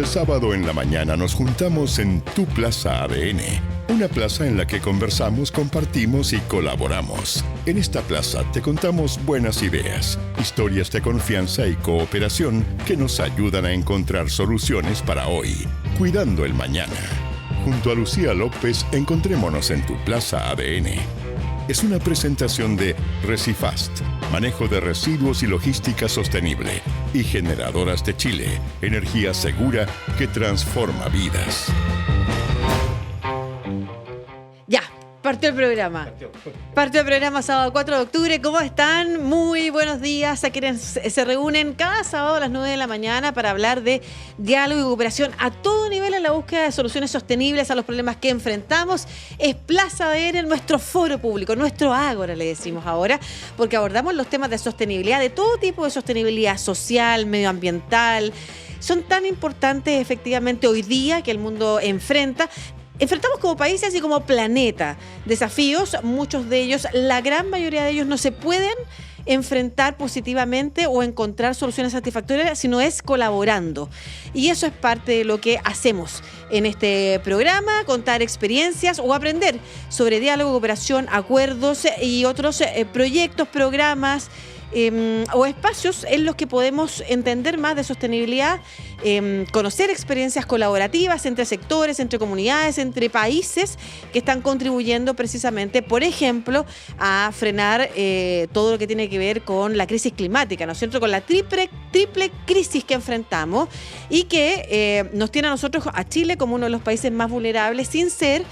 el sábado en la mañana nos juntamos en Tu Plaza ADN, una plaza en la que conversamos, compartimos y colaboramos. En esta plaza te contamos buenas ideas, historias de confianza y cooperación que nos ayudan a encontrar soluciones para hoy, cuidando el mañana. Junto a Lucía López, encontrémonos en Tu Plaza ADN. Es una presentación de Recifast, manejo de residuos y logística sostenible, y Generadoras de Chile, energía segura que transforma vidas. Ya, partió el programa. Partió el programa sábado 4 de octubre. ¿Cómo están? Muy buenos días a quienes se reúnen cada sábado a las 9 de la mañana para hablar de diálogo y cooperación a todo nivel en la búsqueda de soluciones sostenibles a los problemas que enfrentamos. Es Plaza ADN, nuestro foro público, nuestro ágora, le decimos ahora, porque abordamos los temas de sostenibilidad, de todo tipo de sostenibilidad social, medioambiental. Son tan importantes efectivamente hoy día que el mundo Enfrentamos como países y como planeta desafíos, muchos de ellos, la gran mayoría de ellos no se pueden enfrentar positivamente o encontrar soluciones satisfactorias si no es colaborando. Y eso es parte de lo que hacemos en este programa, contar experiencias o aprender sobre diálogo, cooperación, acuerdos y otros proyectos, programas o espacios en los que podemos entender más de sostenibilidad, conocer experiencias colaborativas entre sectores, entre comunidades, entre países que están contribuyendo precisamente, por ejemplo, a frenar todo lo que tiene que ver con la crisis climática, ¿no es cierto? Con la triple crisis que enfrentamos y que nos tiene a nosotros, a Chile, como uno de los países más vulnerables, sin ser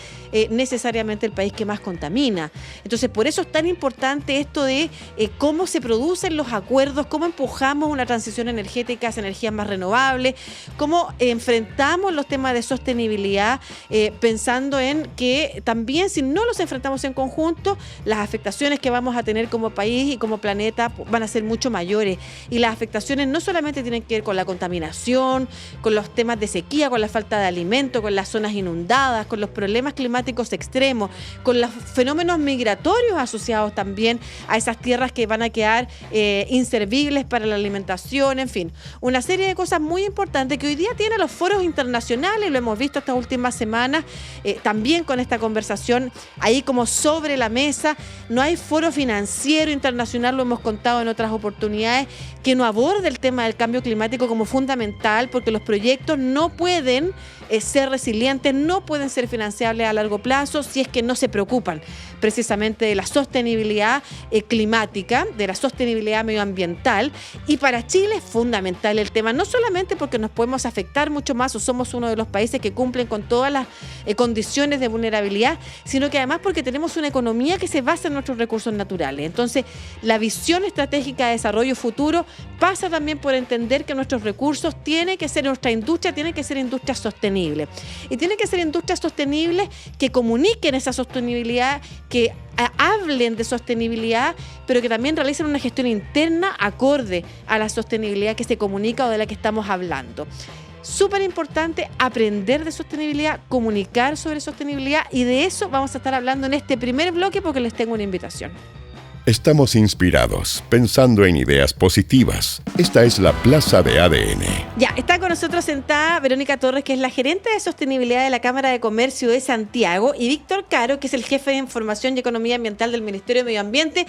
necesariamente el país que más contamina. Entonces, por eso es tan importante esto de cómo se producen los acuerdos, cómo empujamos una transición energética hacia energías más renovables, cómo enfrentamos los temas de sostenibilidad, pensando en que también si no los enfrentamos en conjunto, las afectaciones que vamos a tener como país y como planeta van a ser mucho mayores. Y las afectaciones no solamente tienen que ver con la contaminación, con los temas de sequía, con la falta de alimento, con las zonas inundadas, con los problemas climáticos extremos, con los fenómenos migratorios asociados también a esas tierras que van a quedar inservibles para la alimentación, en fin, una serie de cosas muy importantes que hoy día tienen los foros internacionales, lo hemos visto estas últimas semanas, también con esta conversación ahí como sobre la mesa. No hay foro financiero internacional, lo hemos contado en otras oportunidades, que no aborde el tema del cambio climático como fundamental, porque los proyectos no pueden ser resilientes, no pueden ser financiables a largo plazo si es que no se preocupan precisamente de la sostenibilidad climática, de la sostenibilidad medioambiental. Y para Chile es fundamental el tema, no solamente porque nos podemos afectar mucho más o somos uno de los países que cumplen con todas las condiciones de vulnerabilidad, sino que además porque tenemos una economía que se basa en nuestros recursos naturales. Entonces, la visión estratégica de desarrollo futuro pasa también por entender que nuestros recursos nuestra industria tiene que ser industria sostenible. Y tiene que ser industrias sostenibles que comuniquen esa sostenibilidad, que hablen de sostenibilidad, pero que también realicen una gestión interna acorde a la sostenibilidad que se comunica o de la que estamos hablando. Súper importante aprender de sostenibilidad, comunicar sobre sostenibilidad, y de eso vamos a estar hablando en este primer bloque porque les tengo una invitación. Estamos inspirados, pensando en ideas positivas. Esta es la Plaza de ADN. Ya, está con nosotros sentada Verónica Torres, que es la gerente de sostenibilidad de la Cámara de Comercio de Santiago, y Víctor Caro, que es el jefe de Información y Economía Ambiental del Ministerio de Medio Ambiente,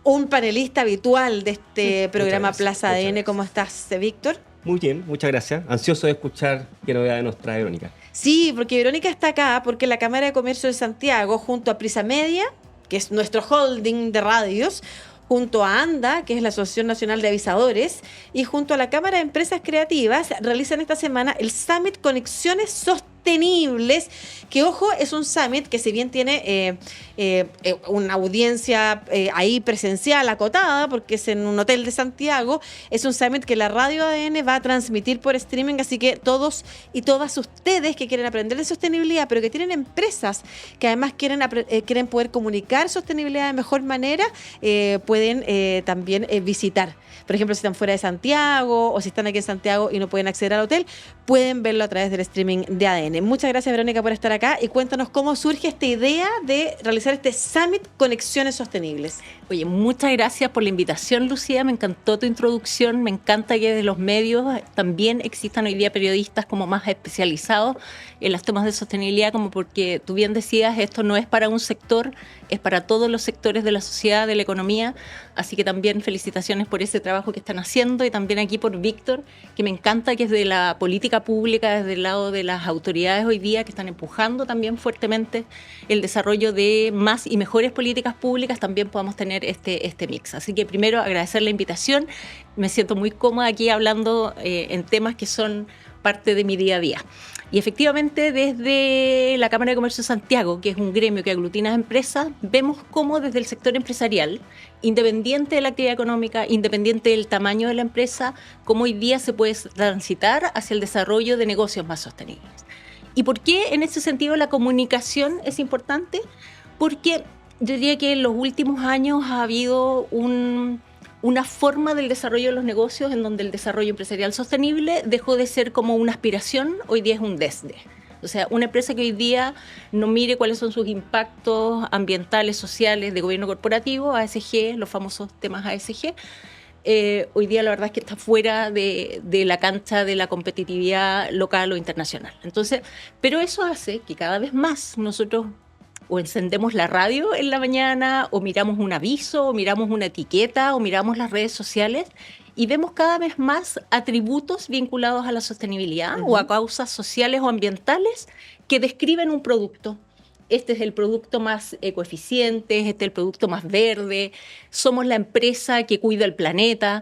un panelista habitual de este programa Plaza ADN. ¿Cómo estás, Víctor? Muy bien, muchas gracias. Ansioso de escuchar qué novedades nos trae Verónica. Sí, porque Verónica está acá porque la Cámara de Comercio de Santiago, junto a Prisa Media, que es nuestro holding de radios, junto a ANDA, que es la Asociación Nacional de Avisadores, y junto a la Cámara de Empresas Creativas, realizan esta semana el Summit Conexiones Sostenibles, que, ojo, es un summit que si bien tiene una audiencia ahí presencial acotada, porque es en un hotel de Santiago, es un summit que la radio ADN va a transmitir por streaming, así que todos y todas ustedes que quieren aprender de sostenibilidad, pero que tienen empresas que además quieren poder comunicar sostenibilidad de mejor manera, pueden también visitar. Por ejemplo, si están fuera de Santiago o si están aquí en Santiago y no pueden acceder al hotel, pueden verlo a través del streaming de ADN. ADN. Muchas gracias, Verónica, por estar acá y cuéntanos cómo surge esta idea de realizar este Summit Conexiones Sostenibles. Oye, muchas gracias por la invitación, Lucía. Me encantó tu introducción. Me encanta que de los medios también existan hoy día periodistas como más especializados en los temas de sostenibilidad, como porque tú bien decías, esto no es para un sector, es para todos los sectores de la sociedad, de la economía. Así que también felicitaciones por ese trabajo que están haciendo y también aquí por Víctor, que me encanta que es de la política pública, desde el lado de las autoridades hoy día que están empujando también fuertemente el desarrollo de más y mejores políticas públicas, también podamos tener este mix. Así que primero agradecer la invitación. Me siento muy cómoda aquí hablando en temas que son parte de mi día a día. Y efectivamente desde la Cámara de Comercio de Santiago, que es un gremio que aglutina empresas, vemos cómo desde el sector empresarial, independiente de la actividad económica, independiente del tamaño de la empresa, cómo hoy día se puede transitar hacia el desarrollo de negocios más sostenibles. ¿Y por qué en ese sentido la comunicación es importante? Porque yo diría que en los últimos años ha habido una forma del desarrollo de los negocios en donde el desarrollo empresarial sostenible dejó de ser como una aspiración, hoy día es un desde. O sea, una empresa que hoy día no mire cuáles son sus impactos ambientales, sociales, de gobierno corporativo, ASG, los famosos temas ASG, hoy día la verdad es que está fuera de la cancha de la competitividad local o internacional. Entonces, pero eso hace que cada vez más nosotros o encendemos la radio en la mañana, o miramos un aviso, o miramos una etiqueta, o miramos las redes sociales y vemos cada vez más atributos vinculados a la sostenibilidad o a causas sociales o ambientales que describen un producto. Este es el producto más ecoeficiente, este es el producto más verde, somos la empresa que cuida el planeta.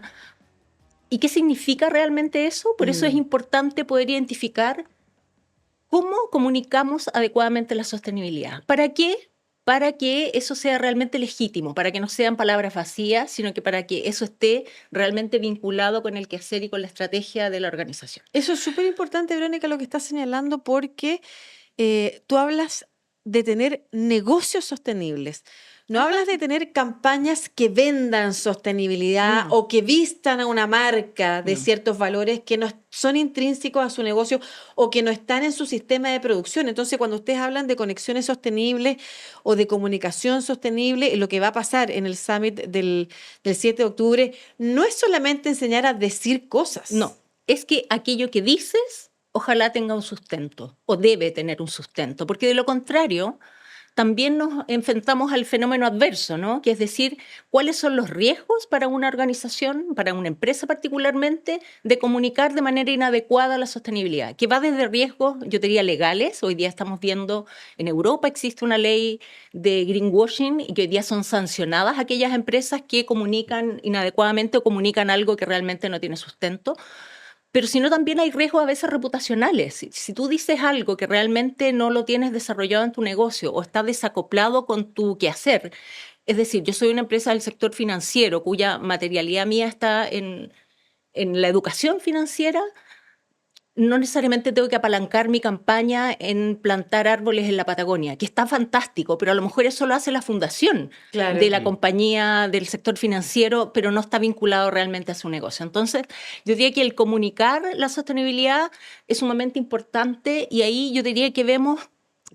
¿Y qué significa realmente eso? Por eso es importante poder identificar cómo comunicamos adecuadamente la sostenibilidad. ¿Para qué? Para que eso sea realmente legítimo, para que no sean palabras vacías, sino que para que eso esté realmente vinculado con el quehacer y con la estrategia de la organización. Eso es súper importante, Verónica, lo que estás señalando, porque tú hablas de tener negocios sostenibles. No hablas de tener campañas que vendan sostenibilidad o que vistan a una marca de ciertos valores que no son intrínsecos a su negocio o que no están en su sistema de producción. Entonces, cuando ustedes hablan de conexiones sostenibles o de comunicación sostenible, lo que va a pasar en el Summit del 7 de octubre no es solamente enseñar a decir cosas. No, es que aquello que dices ojalá tenga un sustento o debe tener un sustento, porque de lo contrario también nos enfrentamos al fenómeno adverso, ¿no? Que es decir, cuáles son los riesgos para una organización, para una empresa particularmente, de comunicar de manera inadecuada la sostenibilidad, que va desde riesgos, yo diría, legales. Hoy día estamos viendo, en Europa existe una ley de greenwashing y que hoy día son sancionadas aquellas empresas que comunican inadecuadamente o comunican algo que realmente no tiene sustento. Pero si no, también hay riesgos a veces reputacionales. Si tú dices algo que realmente no lo tienes desarrollado en tu negocio o está desacoplado con tu quehacer, es decir, yo soy una empresa del sector financiero cuya materialidad mía está en la educación financiera, no necesariamente tengo que apalancar mi campaña en plantar árboles en la Patagonia, que está fantástico, pero a lo mejor eso lo hace la fundación de la compañía del sector financiero, pero no está vinculado realmente a su negocio. Entonces, yo diría que el comunicar la sostenibilidad es sumamente importante y ahí yo diría que vemos,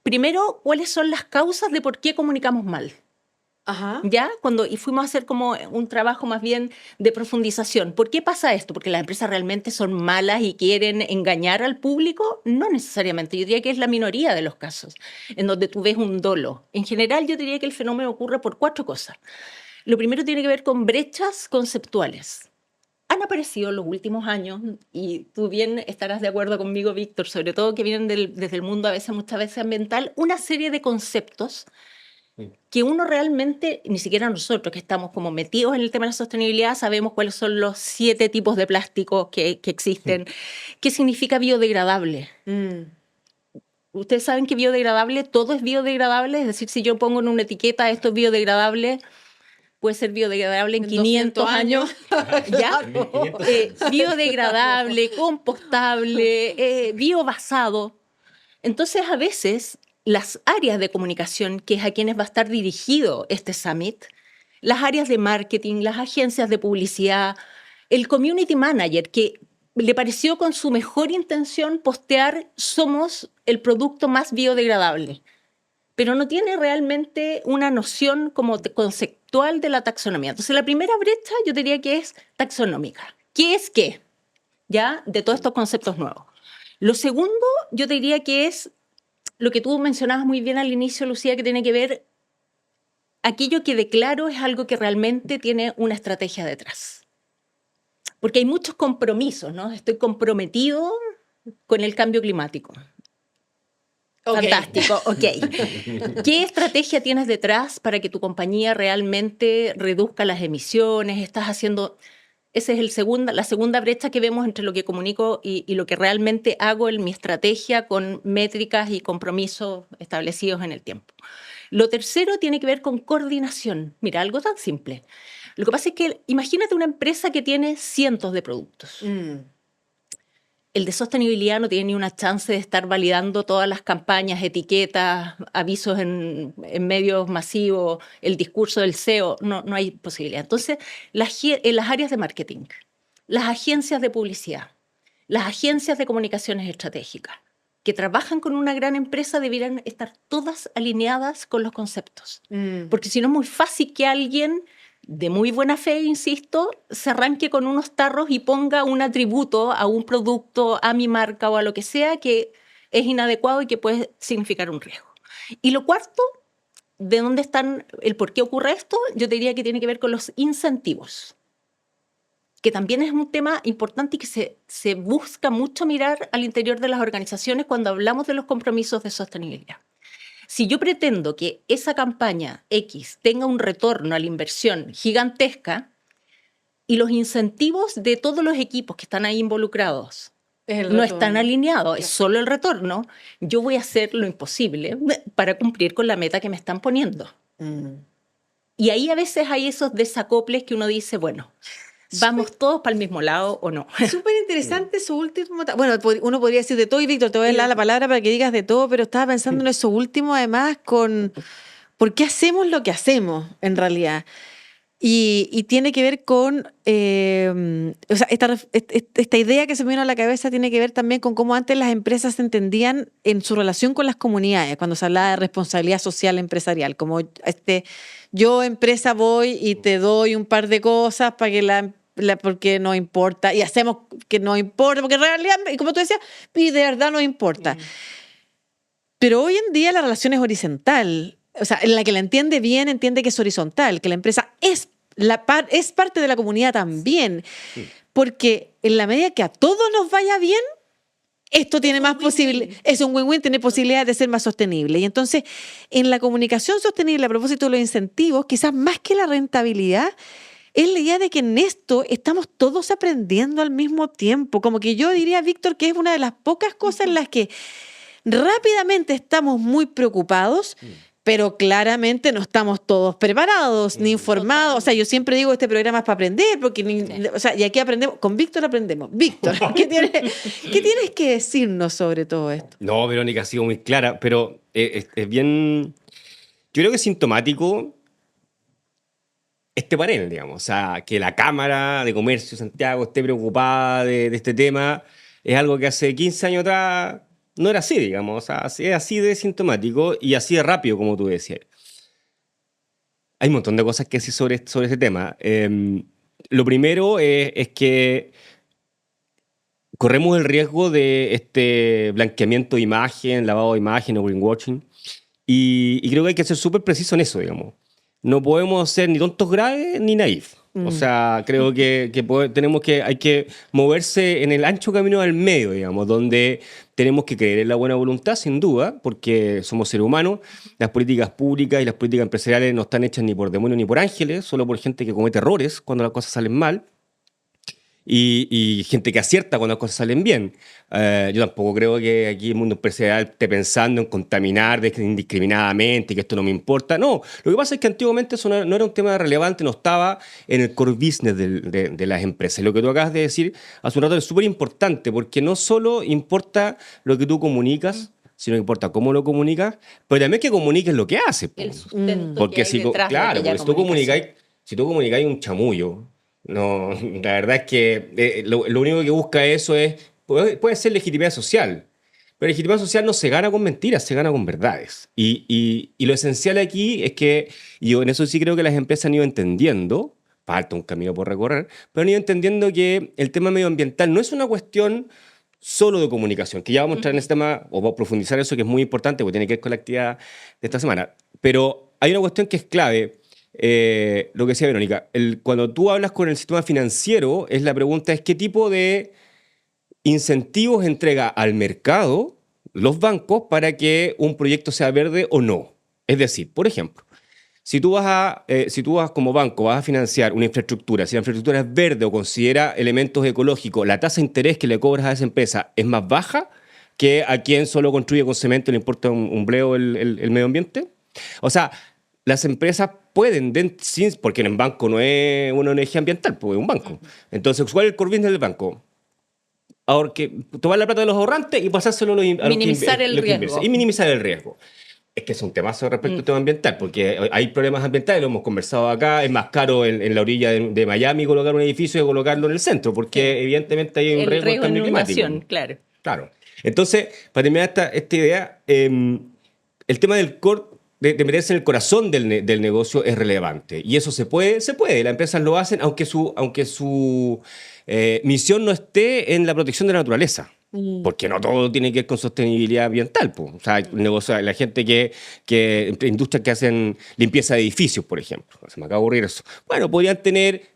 primero, cuáles son las causas de por qué comunicamos mal. ¿Ya? Y fuimos a hacer como un trabajo más bien de profundización. ¿Por qué pasa esto? ¿Porque las empresas realmente son malas y quieren engañar al público? No necesariamente. Yo diría que es la minoría de los casos en donde tú ves un dolo. En general, yo diría que el fenómeno ocurre por 4 cosas. Lo primero tiene que ver con brechas conceptuales. Han aparecido en los últimos años, y tú bien estarás de acuerdo conmigo, Víctor, sobre todo que vienen desde el mundo muchas veces ambiental, una serie de conceptos que uno realmente, ni siquiera nosotros que estamos como metidos en el tema de la sostenibilidad, sabemos cuáles son los 7 tipos de plásticos que existen. ¿Qué significa biodegradable? Ustedes saben que biodegradable, todo es biodegradable, es decir, si yo pongo en una etiqueta esto es biodegradable, puede ser biodegradable en 500 años. ¿Ya? Biodegradable, compostable, biobasado. Entonces, a veces las áreas de comunicación, que es a quienes va a estar dirigido este summit, las áreas de marketing, las agencias de publicidad, el community manager, que le pareció con su mejor intención postear somos el producto más biodegradable, pero no tiene realmente una noción como conceptual de la taxonomía. Entonces, la primera brecha yo diría que es taxonómica. ¿Qué es qué? ¿Ya? De todos estos conceptos nuevos. Lo segundo, yo diría que es lo que tú mencionabas muy bien al inicio, Lucía, que tiene que ver aquello que declaro es algo que realmente tiene una estrategia detrás. Porque hay muchos compromisos, ¿no? Estoy comprometido con el cambio climático. Fantástico, ok. ¿Qué estrategia tienes detrás para que tu compañía realmente reduzca las emisiones? Estás haciendo... Esa es la segunda brecha que vemos entre lo que comunico y lo que realmente hago en mi estrategia con métricas y compromisos establecidos en el tiempo. Lo tercero tiene que ver con coordinación. Mira, algo tan simple. Lo que pasa es que imagínate una empresa que tiene cientos de productos. El de sostenibilidad no tiene ni una chance de estar validando todas las campañas, etiquetas, avisos en medios masivos, el discurso del CEO, no hay posibilidad. Entonces, en las áreas de marketing, las agencias de publicidad, las agencias de comunicaciones estratégicas, que trabajan con una gran empresa deberían estar todas alineadas con los conceptos. Porque si no es muy fácil que alguien de muy buena fe, insisto, se arranque con unos tarros y ponga un atributo a un producto, a mi marca o a lo que sea que es inadecuado y que puede significar un riesgo. Y lo cuarto, ¿de dónde están el por qué ocurre esto? Yo te diría que tiene que ver con los incentivos, que también es un tema importante y que se busca mucho mirar al interior de las organizaciones cuando hablamos de los compromisos de sostenibilidad. Si yo pretendo que esa campaña X tenga un retorno a la inversión gigantesca y los incentivos de todos los equipos que están ahí involucrados no están alineados, es solo el retorno, yo voy a hacer lo imposible para cumplir con la meta que me están poniendo. Y ahí a veces hay esos desacoples que uno dice, bueno, ¿vamos todos para el mismo lado o no? Súper interesante su último... Bueno, uno podría decir de todo, y Víctor, te voy a dar la palabra para que digas de todo, pero estaba pensando en eso último, además, con por qué hacemos lo que hacemos, en realidad. Y tiene que ver con... o sea, esta idea que se me vino a la cabeza tiene que ver también con cómo antes las empresas se entendían en su relación con las comunidades, cuando se hablaba de responsabilidad social empresarial, como yo empresa voy y te doy un par de cosas para que porque no importa, y hacemos que no importa, porque en realidad, como tú decías, y de verdad no importa. Pero hoy en día la relación es horizontal, o sea, en la que la entiende bien, entiende que es horizontal, que la empresa es parte de la comunidad también, porque en la medida que a todos nos vaya bien, esto tiene más posibilidades, es un win-win, tiene posibilidades de ser más sostenible. Y entonces, en la comunicación sostenible, a propósito de los incentivos, quizás más que la rentabilidad, es la idea de que en esto estamos todos aprendiendo al mismo tiempo. Como que yo diría, Víctor, que es una de las pocas cosas en las que rápidamente estamos muy preocupados, pero claramente no estamos todos preparados ni informados. O sea, yo siempre digo, este programa es para aprender, porque o sea, y aquí aprendemos, con Víctor aprendemos. Víctor, ¿qué tienes que decirnos sobre todo esto? No, Verónica, ha sido muy clara, pero es bien... Yo creo que es sintomático este panel, digamos. O sea, que la Cámara de Comercio de Santiago esté preocupada de este tema es algo que hace 15 años atrás no era así, digamos. O sea, es así de sintomático y así de rápido, como tú decías. Hay un montón de cosas que decir sobre este tema. Lo primero es que corremos el riesgo de este blanqueamiento de imagen, lavado de imagen o greenwashing. Y creo que hay que ser súper preciso en eso, digamos. No podemos ser ni tontos graves ni naif. O sea, creo que hay que moverse en el ancho camino del medio, digamos, donde tenemos que creer en la buena voluntad, sin duda, porque somos seres humanos. Las políticas públicas y las políticas empresariales no están hechas ni por demonios ni por ángeles, solo por gente que comete errores cuando las cosas salen mal. Y gente que acierta cuando las cosas salen bien. Yo tampoco creo que aquí el mundo empresarial esté pensando en contaminar indiscriminadamente y que esto no me importa. No, lo que pasa es que antiguamente eso no era un tema relevante, no estaba en el core business de las empresas. Lo que tú acabas de decir hace un rato es súper importante, porque no solo importa lo que tú comunicas, sino que importa cómo lo comunicas, pero también que comuniques lo que haces. El sustento Porque que hay detrás de aquella si tú comunicáis un chamullo, No, la verdad es que lo único que busca eso puede ser legitimidad social, pero legitimidad social no se gana con mentiras, se gana con verdades. Y lo esencial aquí es que, y yo en eso sí creo que las empresas han ido entendiendo, falta un camino por recorrer, pero han ido entendiendo que el tema medioambiental no es una cuestión solo de comunicación, que ya vamos a entrar en ese tema, o vamos a profundizar eso, que es muy importante, porque tiene que ver con la actividad de esta semana. Pero hay una cuestión que es clave, lo que decía Verónica, cuando tú hablas con el sistema financiero, la pregunta es qué tipo de incentivos entrega al mercado los bancos para que un proyecto sea verde o no. Es decir, por ejemplo, si tú vas como banco, vas a financiar una infraestructura, si la infraestructura es verde o considera elementos ecológicos, la tasa de interés que le cobras a esa empresa es más baja que a quien solo construye con cemento y le importa un bleo el medio ambiente. O sea, las empresas pueden, porque en el banco no es una ONG ambiental, pues es un banco. Entonces, ¿cuál es el core business del banco? Ahora que tomar la plata de los ahorrantes y pasárselo a los Minimizar el los que riesgo. invierten. Y minimizar el riesgo. Es que es un temazo respecto al tema ambiental, porque hay problemas ambientales, lo hemos conversado acá, es más caro en la orilla de Miami colocar un edificio que colocarlo en el centro, porque evidentemente hay un riesgo de cambio climático. Claro. Claro. Entonces, para terminar esta idea, el tema del core, de meterse en el corazón del negocio es relevante. Y eso se puede, las empresas lo hacen, aunque su misión no esté en la protección de la naturaleza. Porque no todo tiene que ver con sostenibilidad ambiental. Po. O sea, hay negocios, la gente industrias que hacen limpieza de edificios, por ejemplo. Se me acaba de ocurrir eso. Bueno, podrían tener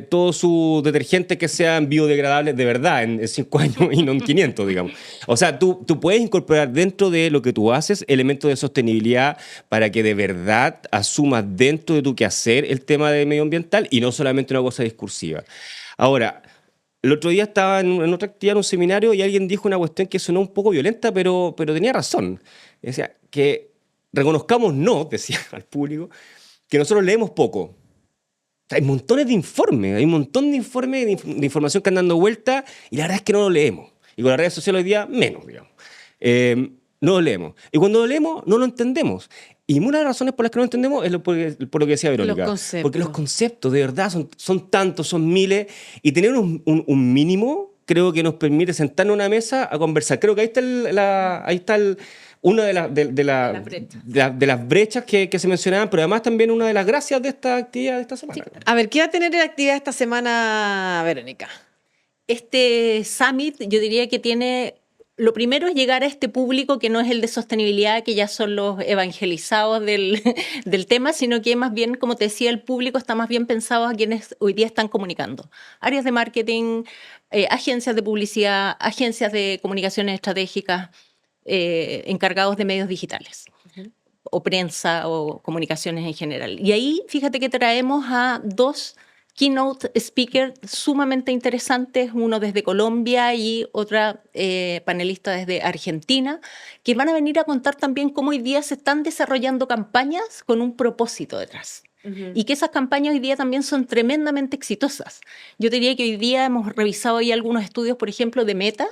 todos sus detergentes que sean biodegradables de verdad en 5 años y no en 500, digamos. O sea, tú puedes incorporar dentro de lo que tú haces elementos de sostenibilidad para que de verdad asumas dentro de tu quehacer el tema de medioambiental y no solamente una cosa discursiva. Ahora, el otro día estaba en otra actividad, en un seminario, y alguien dijo una cuestión que sonó un poco violenta, pero tenía razón. Decía que reconozcámonos, decía al público, que nosotros leemos poco. Hay montones de informes, hay un montón de informes, de información que andan dando vuelta, y la verdad es que no lo leemos. Y con las redes sociales hoy día, menos, digamos. No lo leemos. Y cuando lo leemos, no lo entendemos. Y una de las razones por las que no lo entendemos es por lo que decía Verónica. Porque los conceptos, de verdad, son tantos, son miles. Y tener un mínimo, creo que nos permite sentarnos a una mesa a conversar. Creo que ahí está una de las brechas que se mencionaban, pero además también una de las gracias de esta actividad de esta semana. Sí. A ver, ¿qué va a tener la actividad esta semana, Verónica? Este summit, yo diría que tiene... Lo primero es llegar a este público que no es el de sostenibilidad, que ya son los evangelizados del tema, sino que más bien, como te decía, el público está más bien pensado a quienes hoy día están comunicando. Áreas de marketing, agencias de publicidad, agencias de comunicaciones estratégicas, encargados de medios digitales, o prensa o comunicaciones en general. Y ahí, fíjate que traemos a 2 keynote speaker sumamente interesantes, uno desde Colombia y otra panelista desde Argentina, que van a venir a contar también cómo hoy día se están desarrollando campañas con un propósito detrás. Y que esas campañas hoy día también son tremendamente exitosas. Yo diría que hoy día hemos revisado ahí algunos estudios, por ejemplo, de Meta,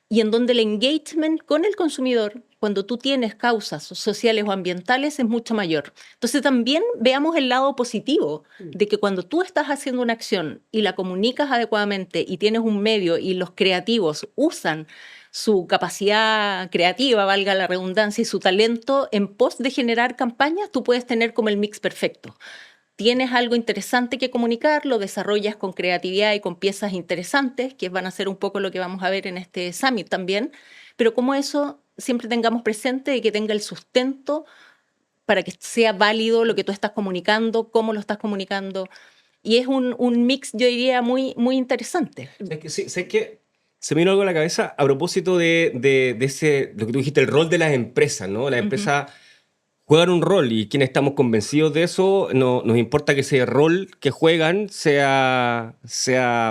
y en donde el engagement con el consumidor, cuando tú tienes causas sociales o ambientales, es mucho mayor. Entonces también veamos el lado positivo de que cuando tú estás haciendo una acción y la comunicas adecuadamente y tienes un medio y los creativos usan su capacidad creativa, valga la redundancia, y su talento en pos de generar campañas, tú puedes tener como el mix perfecto. Tienes algo interesante que comunicar, lo desarrollas con creatividad y con piezas interesantes, que van a ser un poco lo que vamos a ver en este summit también, pero como eso siempre tengamos presente y que tenga el sustento para que sea válido lo que tú estás comunicando, cómo lo estás comunicando. Y es un mix, yo diría, muy, muy interesante. Sé que se me vino algo a la cabeza a propósito de ese, lo que tú dijiste, el rol de las empresas, ¿no? Las empresas juegan un rol y quienes estamos convencidos de eso, nos importa que ese rol que juegan sea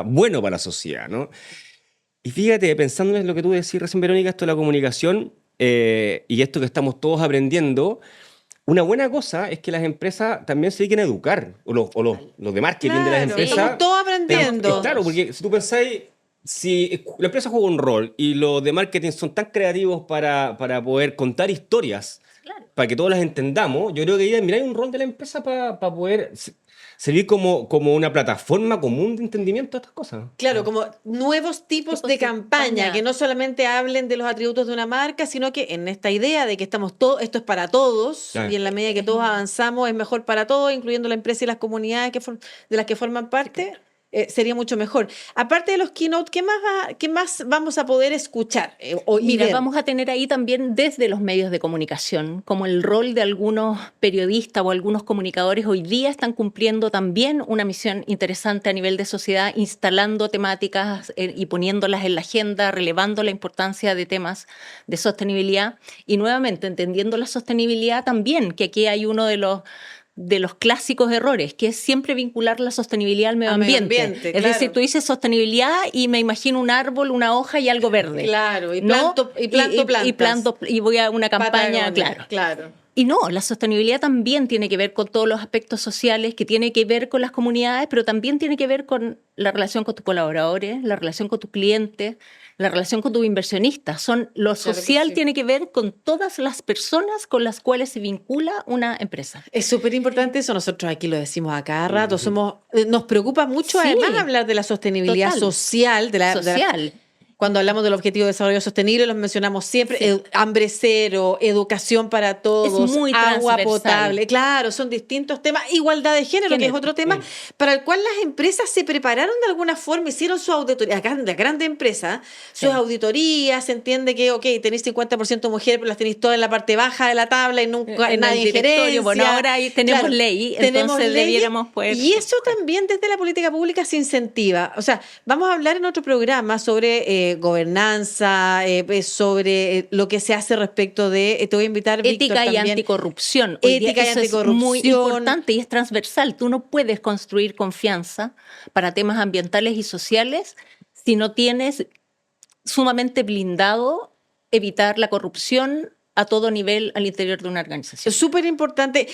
bueno para la sociedad, ¿no? Y fíjate, pensando en lo que tú decís recién, Verónica, esto de la comunicación y esto que estamos todos aprendiendo, una buena cosa es que las empresas también se dediquen a educar, o los de marketing de las empresas. Estamos todos aprendiendo. Claro, porque si tú pensáis, si la empresa juega un rol y los de marketing son tan creativos para poder contar historias, para que todos las entendamos, yo creo que ahí, mira, hay un rol de la empresa para poder servir como una plataforma común de entendimiento de estas cosas. Claro, como nuevos tipos de campaña, que no solamente hablen de los atributos de una marca, sino que en esta idea de que estamos todos, esto es para todos, Claro. y en la medida que todos avanzamos es mejor para todos, incluyendo la empresa y las comunidades de las que forman parte, sería mucho mejor. Aparte de los keynote, ¿qué más vamos a poder escuchar? Mira, vamos a tener ahí también desde los medios de comunicación, como el rol de algunos periodistas o algunos comunicadores hoy día están cumpliendo también una misión interesante a nivel de sociedad, instalando temáticas y poniéndolas en la agenda, relevando la importancia de temas de sostenibilidad y nuevamente entendiendo la sostenibilidad también, que aquí hay uno de los clásicos errores, que es siempre vincular la sostenibilidad al medio ambiente. Es decir, tú dices sostenibilidad y me imagino un árbol, una hoja y algo verde. Claro, y planto plantas. Y voy a una campaña, Claro. Y no, la sostenibilidad también tiene que ver con todos los aspectos sociales, que tiene que ver con las comunidades, pero también tiene que ver con la relación con tus colaboradores, la relación con tus clientes, la relación con tus inversionistas. Lo social tiene que ver con todas las personas con las cuales se vincula una empresa. Es súper importante eso, nosotros aquí lo decimos a cada rato, nos preocupa mucho además hablar de la sostenibilidad social, cuando hablamos del Objetivo de Desarrollo Sostenible, los mencionamos siempre, hambre cero, educación para todos, agua potable. Claro, son distintos temas. Igualdad de género, que es otro tema para el cual las empresas se prepararon de alguna forma, hicieron su auditoría. Acá, las grandes empresas, sus auditorías, se entiende que, tenéis 50% mujeres, pero las tenéis todas en la parte baja de la tabla y nunca nadie en gerencia. Bueno, ahora ahí tenemos ley, entonces debiéramos poder... Y eso también desde la política pública se incentiva. O sea, vamos a hablar en otro programa sobre gobernanza, sobre lo que se hace respecto de, te voy a invitar, Víctor, ética y también. anticorrupción. Ética y anticorrupción. Es muy importante y es transversal. Tú no puedes construir confianza para temas ambientales y sociales si no tienes sumamente blindado evitar la corrupción a todo nivel al interior de una organización. Es súper importante.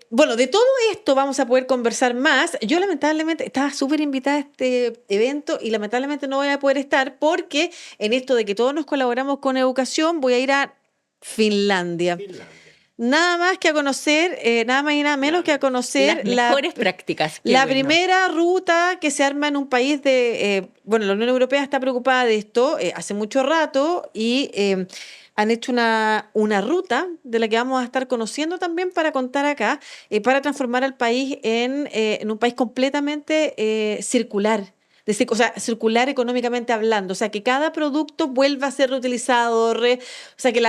Bueno, de todo esto vamos a poder conversar más. Yo lamentablemente estaba súper invitada a este evento y lamentablemente no voy a poder estar porque en esto de que todos nos colaboramos con educación voy a ir a Finlandia. Nada más que a conocer, nada más y nada menos que a conocer las mejores prácticas. La primera ruta que se arma en un país bueno, la Unión Europea está preocupada de esto hace mucho rato y han hecho una ruta de la que vamos a estar conociendo también para contar acá, para transformar al país en un país completamente circular. O sea, circular económicamente hablando, o sea, que cada producto vuelva a ser reutilizado, o sea, que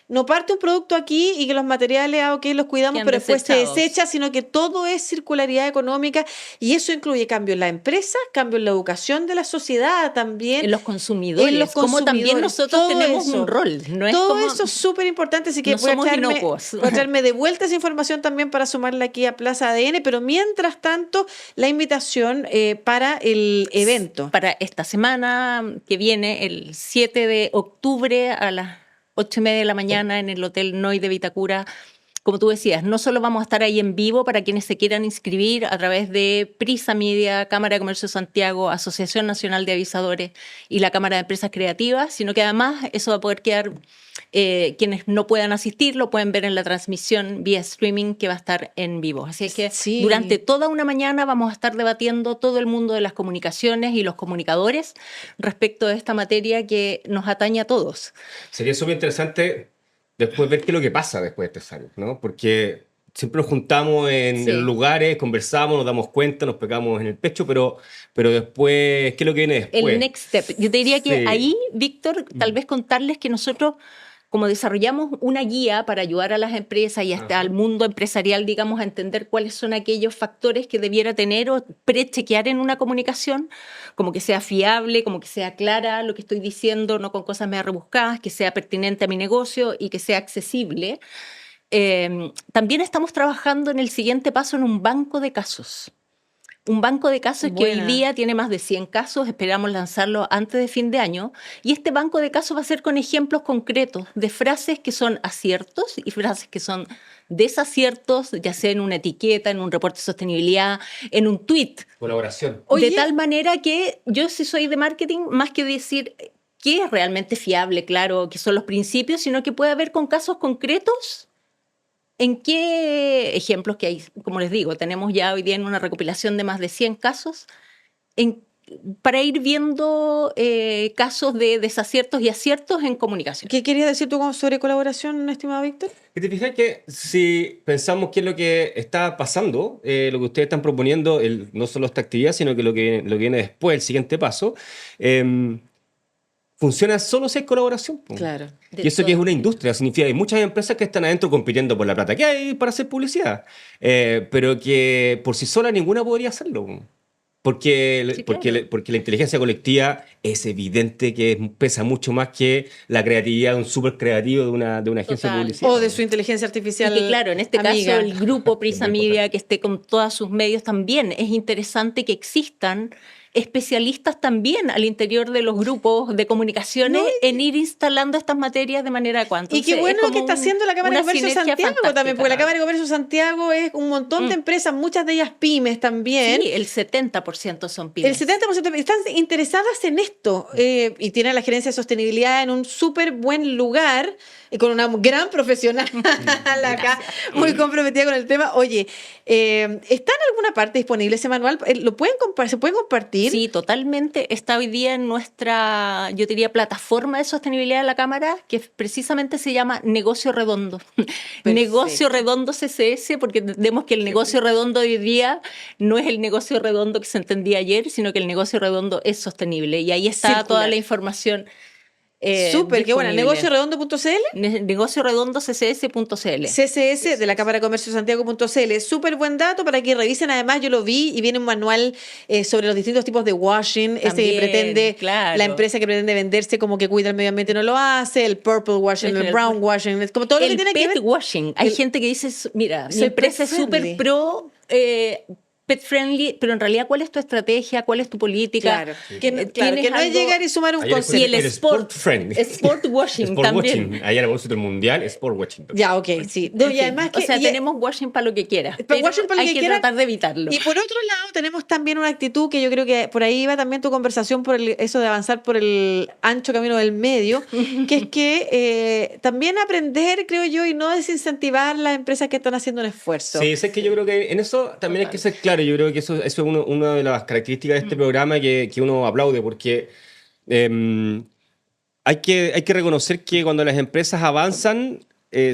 no parte un producto aquí y que los materiales, los cuidamos, pero después se desecha, sino que todo es circularidad económica y eso incluye cambio en la empresa, cambio en la educación de la sociedad también. En los consumidores, como también nosotros tenemos un rol. No es todo eso es súper importante, así que voy a traerme de vuelta esa información también para sumarla aquí a Plaza ADN, pero mientras tanto, la invitación para el evento. Para esta semana que viene, el 7 de octubre a las 8:30 de la mañana en el Hotel Noi de Vitacura. Como tú decías, no solo vamos a estar ahí en vivo para quienes se quieran inscribir a través de Prisa Media, Cámara de Comercio de Santiago, Asociación Nacional de Avisadores y la Cámara de Empresas Creativas, sino que además eso va a poder quedar, quienes no puedan asistir lo pueden ver en la transmisión vía streaming que va a estar en vivo. Así es que durante toda una mañana vamos a estar debatiendo todo el mundo de las comunicaciones y los comunicadores respecto de esta materia que nos atañe a todos. Sería súper interesante después ver qué es lo que pasa después de 3 años, ¿no? Porque siempre nos juntamos en lugares, conversamos, nos damos cuenta, nos pegamos en el pecho, pero después, ¿qué es lo que viene después? El next step. Yo te diría que ahí, Víctor, tal vez contarles que nosotros, como desarrollamos una guía para ayudar a las empresas y hasta al mundo empresarial, digamos, a entender cuáles son aquellos factores que debiera tener o prechequear en una comunicación, como que sea fiable, como que sea clara lo que estoy diciendo, no con cosas medio rebuscadas, que sea pertinente a mi negocio y que sea accesible. También estamos trabajando en el siguiente paso en un banco de casos. Un banco de casos que hoy día tiene más de 100 casos, esperamos lanzarlo antes de fin de año, y este banco de casos va a ser con ejemplos concretos de frases que son aciertos y frases que son desaciertos, ya sea en una etiqueta, en un reporte de sostenibilidad, en un tweet. Colaboración. De tal manera que yo, si soy de marketing, más que decir qué es realmente fiable, claro, que son los principios, sino que puede haber con casos concretos ¿En qué ejemplos que hay? Como les digo, tenemos ya hoy día en una recopilación de más de 100 casos, para ir viendo casos de desaciertos y aciertos en comunicación. ¿Qué querías decir tú sobre colaboración, estimado Víctor? Que te fijas que si pensamos qué es lo que está pasando, lo que ustedes están proponiendo, no solo esta actividad, sino que lo que viene después, el siguiente paso, funciona solo si hay colaboración. Po. Claro. Y eso que es una industria, significa que hay muchas empresas que están adentro compitiendo por la plata que hay para hacer publicidad, pero que por sí sola ninguna podría hacerlo. Po. Porque, Sí, porque, claro. porque la inteligencia colectiva es evidente que pesa mucho más que la creatividad de un súper creativo de una agencia de Total. publicidad. O de su inteligencia artificial. Y que claro, en este amiga. caso el grupo Prisa Muy Media que esté con todos sus medios también. Es interesante que existan especialistas también al interior de los grupos de comunicaciones en ir instalando estas materias de manera adecuada. Y qué bueno que está haciendo la Cámara de Comercio de Santiago también, porque la Cámara de Comercio de Santiago es un montón de empresas, muchas de ellas pymes también. Sí, el 70% son pymes. El 70% están interesadas en esto y tienen la gerencia de sostenibilidad en un súper buen lugar y con una gran profesional acá, muy comprometida con el tema. Oye, ¿está en alguna parte disponible ese manual? ¿Lo pueden ¿Se puede compartir? Sí, totalmente. Está hoy día en nuestra, yo diría, plataforma de sostenibilidad de la Cámara, que precisamente se llama Negocio Redondo. Negocio Redondo CSS, porque entendemos que el negocio redondo de hoy día no es el negocio redondo que se entendía ayer, sino que el negocio redondo es sostenible. Y ahí está Circular. toda la información. Súper, qué bueno. ¿Negocioredondo.cl? Negocioredondoccs.cl. CSS de la Cámara de Comercio de Santiago.cl. Súper buen dato para que revisen. Además, yo lo vi y viene un manual sobre los distintos tipos de washing. También, que pretende, claro. la empresa que pretende venderse como que cuida el medio ambiente no lo hace, el purple washing, el brown washing, es como todo lo que tiene que ver. Pet washing. Hay gente que dice, mira, mi Soy empresa es pet súper friendly. pro pet friendly, pero en realidad, ¿cuál es tu estrategia? ¿Cuál es tu política? Claro, que no ¿Tienes es algo? llegar y sumar un Ayer concepto. Y el sport friendly. Sport washing Sport también. watching. Ayer a propósito del mundial, sport watching. Ya, ok, sí. No, En y fin, además o sea, y- tenemos washing para lo que quieras. Para pero washing para lo hay que que quieras. tratar de evitarlo. Y por otro lado, tenemos también una actitud que yo creo que por ahí va también tu conversación por eso de avanzar por el ancho camino del medio, que es que también aprender, creo yo, y no desincentivar las empresas que están haciendo un esfuerzo. Sí, es que yo creo que en eso también hay que ser claro. Yo creo que eso es una de las características de este programa que uno aplaude, porque hay que reconocer que cuando las empresas avanzan,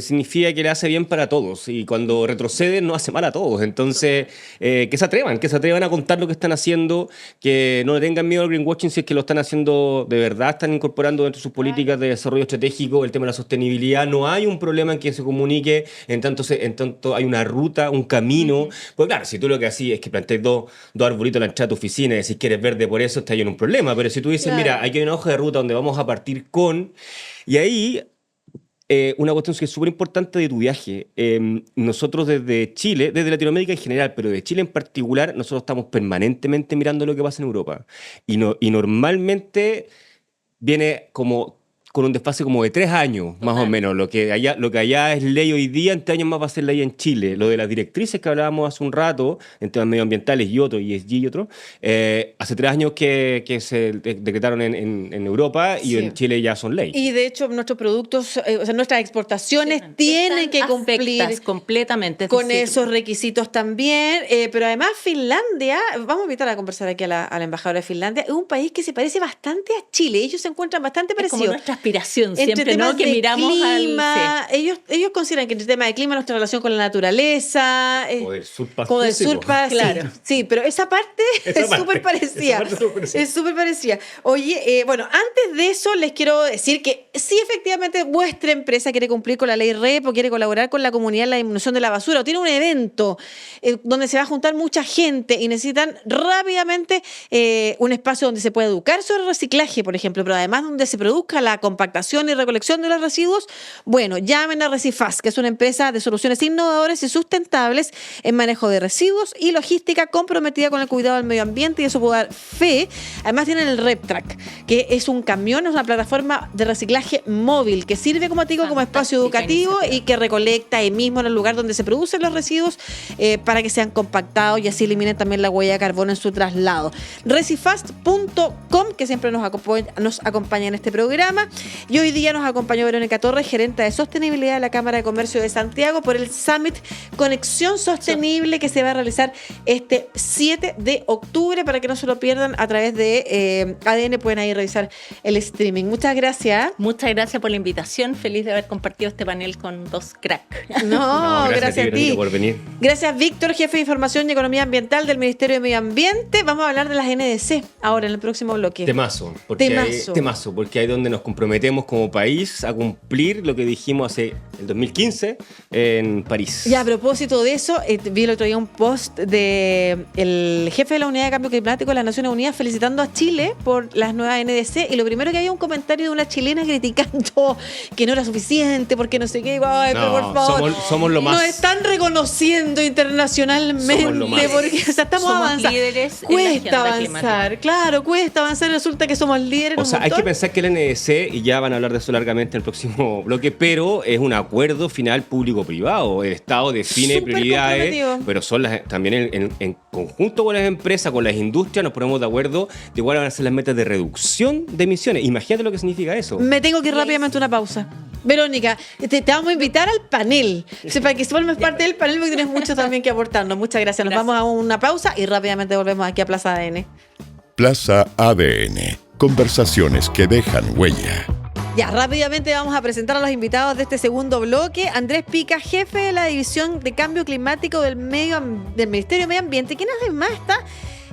significa que le hace bien para todos, y cuando retroceden no hace mal a todos. Entonces, que se atrevan a contar lo que están haciendo, que no le tengan miedo al greenwashing si es que lo están haciendo de verdad, están incorporando dentro de sus políticas de desarrollo estratégico el tema de la sostenibilidad. No hay un problema en que se comunique, en tanto hay una ruta, un camino. Pues claro, si tú lo que haces es que plantees dos arbolitos en la entrada de tu oficina y decís que eres verde por eso, estás ahí en un problema. Pero si tú dices, Claro. mira, aquí hay una hoja de ruta donde vamos a partir con... Y ahí... una cuestión que es súper importante de tu viaje. Nosotros desde Chile, desde Latinoamérica en general, pero de Chile en particular, nosotros estamos permanentemente mirando lo que pasa en Europa. Y normalmente viene como con un desfase como de 3 años, más o menos. Lo que allá es ley hoy día, en 3 años más va a ser ley en Chile. Lo de las directrices que hablábamos hace un rato, en temas medioambientales y otro, ESG y otro, hace 3 años que se decretaron en Europa, y Sí. en Chile ya son ley. Y de hecho, nuestros productos, o sea, nuestras exportaciones tienen que Están cumplir afectas completamente. Es con decir, esos requisitos también, pero además Finlandia, vamos a invitar a conversar aquí a la embajadora de Finlandia, es un país que se parece bastante a Chile, ellos se encuentran bastante es como parecidos. nuestra aspiración Entre siempre, temas ¿no? Que de miramos clima, al... ellos consideran que entre el tema de clima, nuestra relación con la naturaleza, Como del sur para como del sí, sur po. para Claro. sí, pero esa parte Esa es parte, súper parecida. esa parte es súper parecida. Es súper parecida. Oye, bueno, antes de eso les quiero decir que si efectivamente vuestra empresa quiere cumplir con la ley REP o quiere colaborar con la comunidad en la disminución de la basura o tiene un evento donde se va a juntar mucha gente y necesitan rápidamente un espacio donde se pueda educar sobre reciclaje, por ejemplo, pero además donde se produzca la compactación y recolección de los residuos, bueno, llamen a Recifaz, que es una empresa de soluciones innovadoras y sustentables en manejo de residuos y logística comprometida con el cuidado del medio ambiente, y eso puedo dar fe. Además tienen el RepTrack, que es un camión, es una plataforma de reciclaje móvil que sirve, como te digo, como espacio Fantástica educativo iniciativa. y que recolecta ahí mismo en el lugar donde se producen los residuos para que sean compactados y así eliminen también la huella de carbono en su traslado. Recifast.com, que siempre nos acompaña en este programa. Y hoy día nos acompañó Verónica Torres, gerente de sostenibilidad de la Cámara de Comercio de Santiago, por el Summit Conexión Sostenible que se va a realizar este 7 de octubre. Para que no se lo pierdan, a través de ADN pueden ahí revisar el streaming. Muchas gracias. Muchas gracias por la invitación. Feliz de haber compartido este panel con dos cracks. No, gracias a ti. Por venir. Gracias, Víctor, jefe de Información y Economía Ambiental del Ministerio de Medio Ambiente. Vamos a hablar de las NDC ahora en el próximo bloque. Temazo, porque ahí es donde nos comprometemos como país a cumplir lo que dijimos hace el 2015 en París. Y a propósito de eso, vi el otro día un post del jefe de la Unidad de Cambio Climático de las Naciones Unidas felicitando a Chile por las nuevas NDC, y lo primero que había un comentario de una chilena criticando que no era suficiente, porque no sé qué. Ay, pero por favor, somos lo más. Nos están reconociendo internacionalmente, Somos lo más. porque estamos avanzando. Líderes Cuesta avanzar, claro, cuesta avanzar. Resulta que somos líderes en O un sea, hay montón. que pensar que el NDC, y ya van a hablar de eso largamente en el próximo bloque, pero es un acuerdo final público-privado. El Estado define Súper prioridades, comprometido. pero son también en conjunto con las empresas, con las industrias, nos ponemos de acuerdo de cuáles van a ser las metas de reducción de emisiones. Imagínate lo que significa eso. Me tengo que ir rápidamente a una pausa. Verónica, te vamos a invitar al panel. O sea, para que formes parte del panel, porque tienes mucho también que aportarnos. Muchas gracias. Nos vamos a una pausa y rápidamente volvemos aquí a Plaza ADN. Plaza ADN. Conversaciones que dejan huella. Ya, rápidamente vamos a presentar a los invitados de este segundo bloque. Andrés Pica, jefe de la División de Cambio Climático del Ministerio de Medio Ambiente, quien además está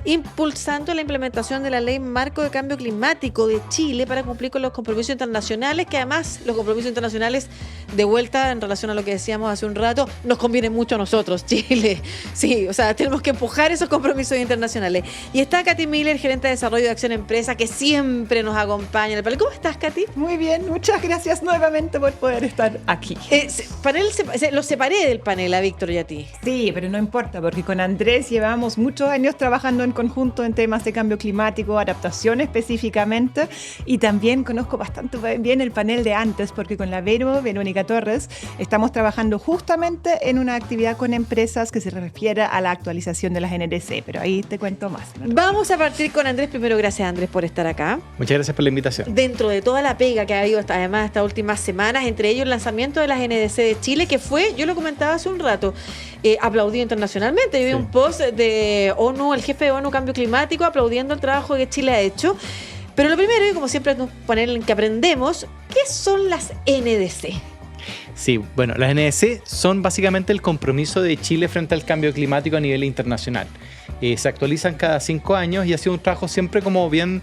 impulsando la implementación de la Ley Marco de Cambio Climático de Chile para cumplir con los compromisos internacionales, que además los compromisos internacionales, de vuelta en relación a lo que decíamos hace un rato, nos conviene mucho a nosotros, Chile. Sí, o sea, tenemos que empujar esos compromisos internacionales. Y está Katy Miller, gerente de Desarrollo de Acción Empresa, que siempre nos acompaña en el panel. ¿Cómo estás, Katy? Muy bien, muchas gracias nuevamente por poder estar aquí. Lo separé del panel a Víctor y a ti. Sí, pero no importa, porque con Andrés llevamos muchos años trabajando en conjunto en temas de cambio climático, adaptación específicamente, y también conozco bastante bien el panel de antes, porque con la Verónica Torres, estamos trabajando justamente en una actividad con empresas que se refiere a la actualización de las NDC, pero ahí te cuento más, ¿no? Vamos a partir con Andrés. Primero, gracias, Andrés, por estar acá. Muchas gracias por la invitación. Dentro de toda la pega que ha habido además estas últimas semanas, entre ellos el lanzamiento de las NDC de Chile, que fue, yo lo comentaba hace un rato, aplaudido internacionalmente. Yo vi un post de ONU, el jefe de ONU Cambio Climático, aplaudiendo el trabajo que Chile ha hecho. Pero lo primero, y como siempre es un panel en que aprendemos, ¿qué son las NDC? Sí, bueno, las NDC son básicamente el compromiso de Chile frente al cambio climático a nivel internacional. Se actualizan cada 5 años y ha sido un trabajo siempre como bien...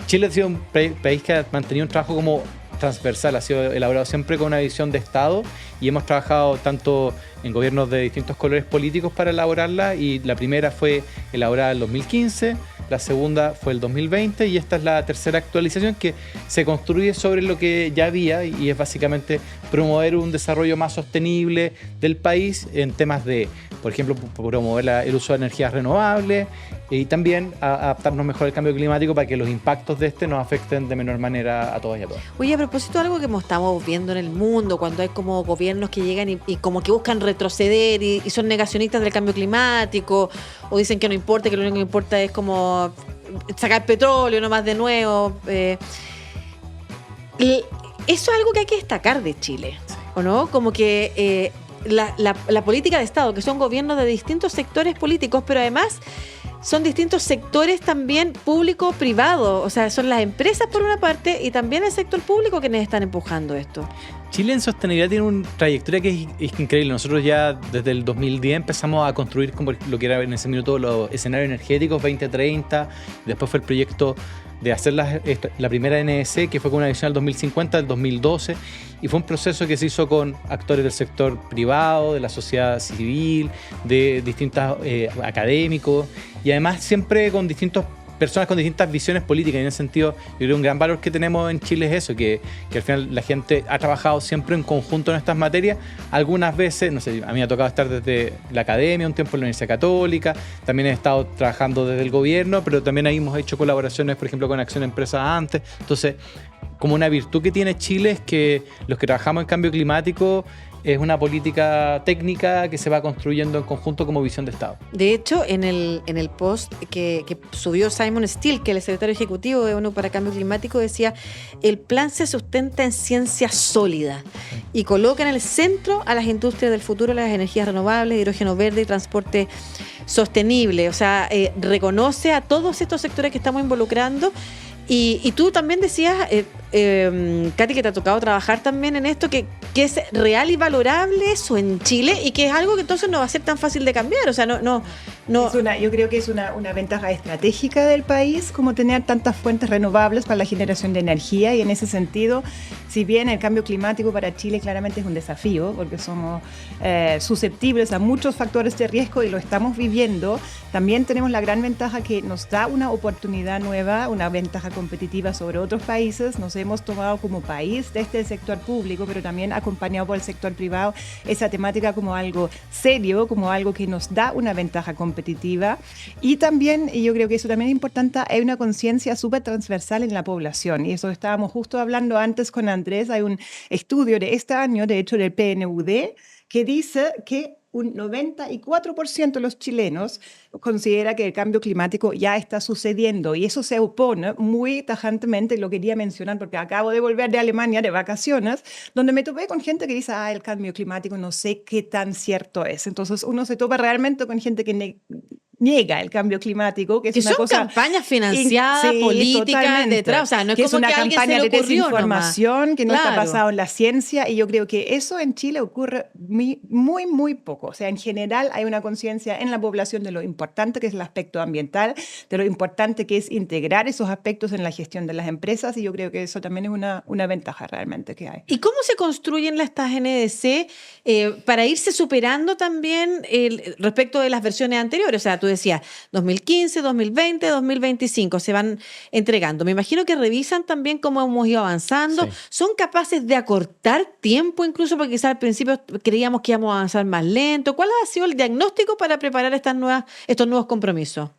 Chile ha sido un país que ha mantenido un trabajo como transversal, ha sido elaborado siempre con una visión de Estado, y hemos trabajado tanto en gobiernos de distintos colores políticos para elaborarla, y la primera fue elaborada en 2015, la segunda fue el 2020 y esta es la tercera actualización que se construye sobre lo que ya había, y es básicamente promover un desarrollo más sostenible del país en temas de, por ejemplo, promover el uso de energías renovables y también adaptarnos mejor al cambio climático para que los impactos de este nos afecten de menor manera a todos y a todas. Oye, a propósito de algo que estamos viendo en el mundo, cuando hay como gobiernos que llegan y como que buscan retroceder y son negacionistas del cambio climático, o dicen que no importa, que lo único que importa es como sacar petróleo nomás de nuevo. Eso es algo que hay que destacar de Chile, ¿o no? Como que la política de Estado, que son gobiernos de distintos sectores políticos, pero además son distintos sectores también público-privado. O sea, son las empresas por una parte y también el sector público quienes están empujando esto. Chile en sostenibilidad tiene una trayectoria que es increíble. Nosotros ya desde el 2010 empezamos a construir como lo que era en ese minuto los escenarios energéticos 2030. Después fue el proyecto de hacer la primera NDC, que fue con una visión del 2050, del 2012. Y fue un proceso que se hizo con actores del sector privado, de la sociedad civil, de distintos académicos, y además siempre con personas con distintas visiones políticas. Y en ese sentido, yo creo que un gran valor que tenemos en Chile es eso, que al final la gente ha trabajado siempre en conjunto en estas materias. Algunas veces, no sé, a mí me ha tocado estar desde la academia, un tiempo en la Universidad Católica, también he estado trabajando desde el gobierno, pero también ahí hemos hecho colaboraciones, por ejemplo, con Acción Empresa antes. Entonces, como una virtud que tiene Chile es que los que trabajamos en cambio climático es una política técnica que se va construyendo en conjunto como visión de Estado. De hecho, en el post que subió Simon Steele, que es el secretario ejecutivo de ONU para Cambio Climático, decía: el plan se sustenta en ciencia sólida y coloca en el centro a las industrias del futuro, las energías renovables, hidrógeno verde y transporte sostenible. O sea, reconoce a todos estos sectores que estamos involucrando. Y tú también decías, Katy, que te ha tocado trabajar también en esto, que es real y valorable eso en Chile y que es algo que entonces no va a ser tan fácil de cambiar. O sea, no. Yo creo que es una ventaja estratégica del país como tener tantas fuentes renovables para la generación de energía, y en ese sentido, si bien el cambio climático para Chile claramente es un desafío porque somos susceptibles a muchos factores de riesgo y lo estamos viviendo, también tenemos la gran ventaja que nos da una oportunidad nueva, una ventaja competitiva sobre otros países. Nos hemos tomado como país desde el sector público, pero también acompañado por el sector privado, esa temática como algo serio, como algo que nos da una ventaja competitiva. Y también, y yo creo que eso también es importante, hay una conciencia súper transversal en la población, y eso estábamos justo hablando antes con Andrés. Hay un estudio de este año, de hecho del PNUD, que dice que un 94% de los chilenos considera que el cambio climático ya está sucediendo, y eso se opone muy tajantemente. Lo quería mencionar porque acabo de volver de Alemania de vacaciones, donde me topé con gente que dice: el cambio climático no sé qué tan cierto es. Entonces uno se topa realmente con gente que niega el cambio climático, que es una son cosa campañas financiadas, políticas detrás, o sea, no es que como es una que a alguien campaña se le de ocurrió desinformación nomás. que no está Claro. basado en la ciencia, y yo creo que eso en Chile ocurre muy poco. O sea, en general hay una conciencia en la población de lo importante que es el aspecto ambiental, de lo importante que es integrar esos aspectos en la gestión de las empresas, y yo creo que eso también es una ventaja realmente que hay. ¿Y cómo se construyen estas NDC para irse superando también respecto de las versiones anteriores? O sea, tú decías 2015, 2020, 2025, se van entregando. Me imagino que revisan también cómo hemos ido avanzando. Sí. ¿Son capaces de acortar tiempo incluso? Porque quizás al principio creíamos que íbamos a avanzar más lento. ¿Cuál ha sido el diagnóstico para preparar estos nuevos compromisos?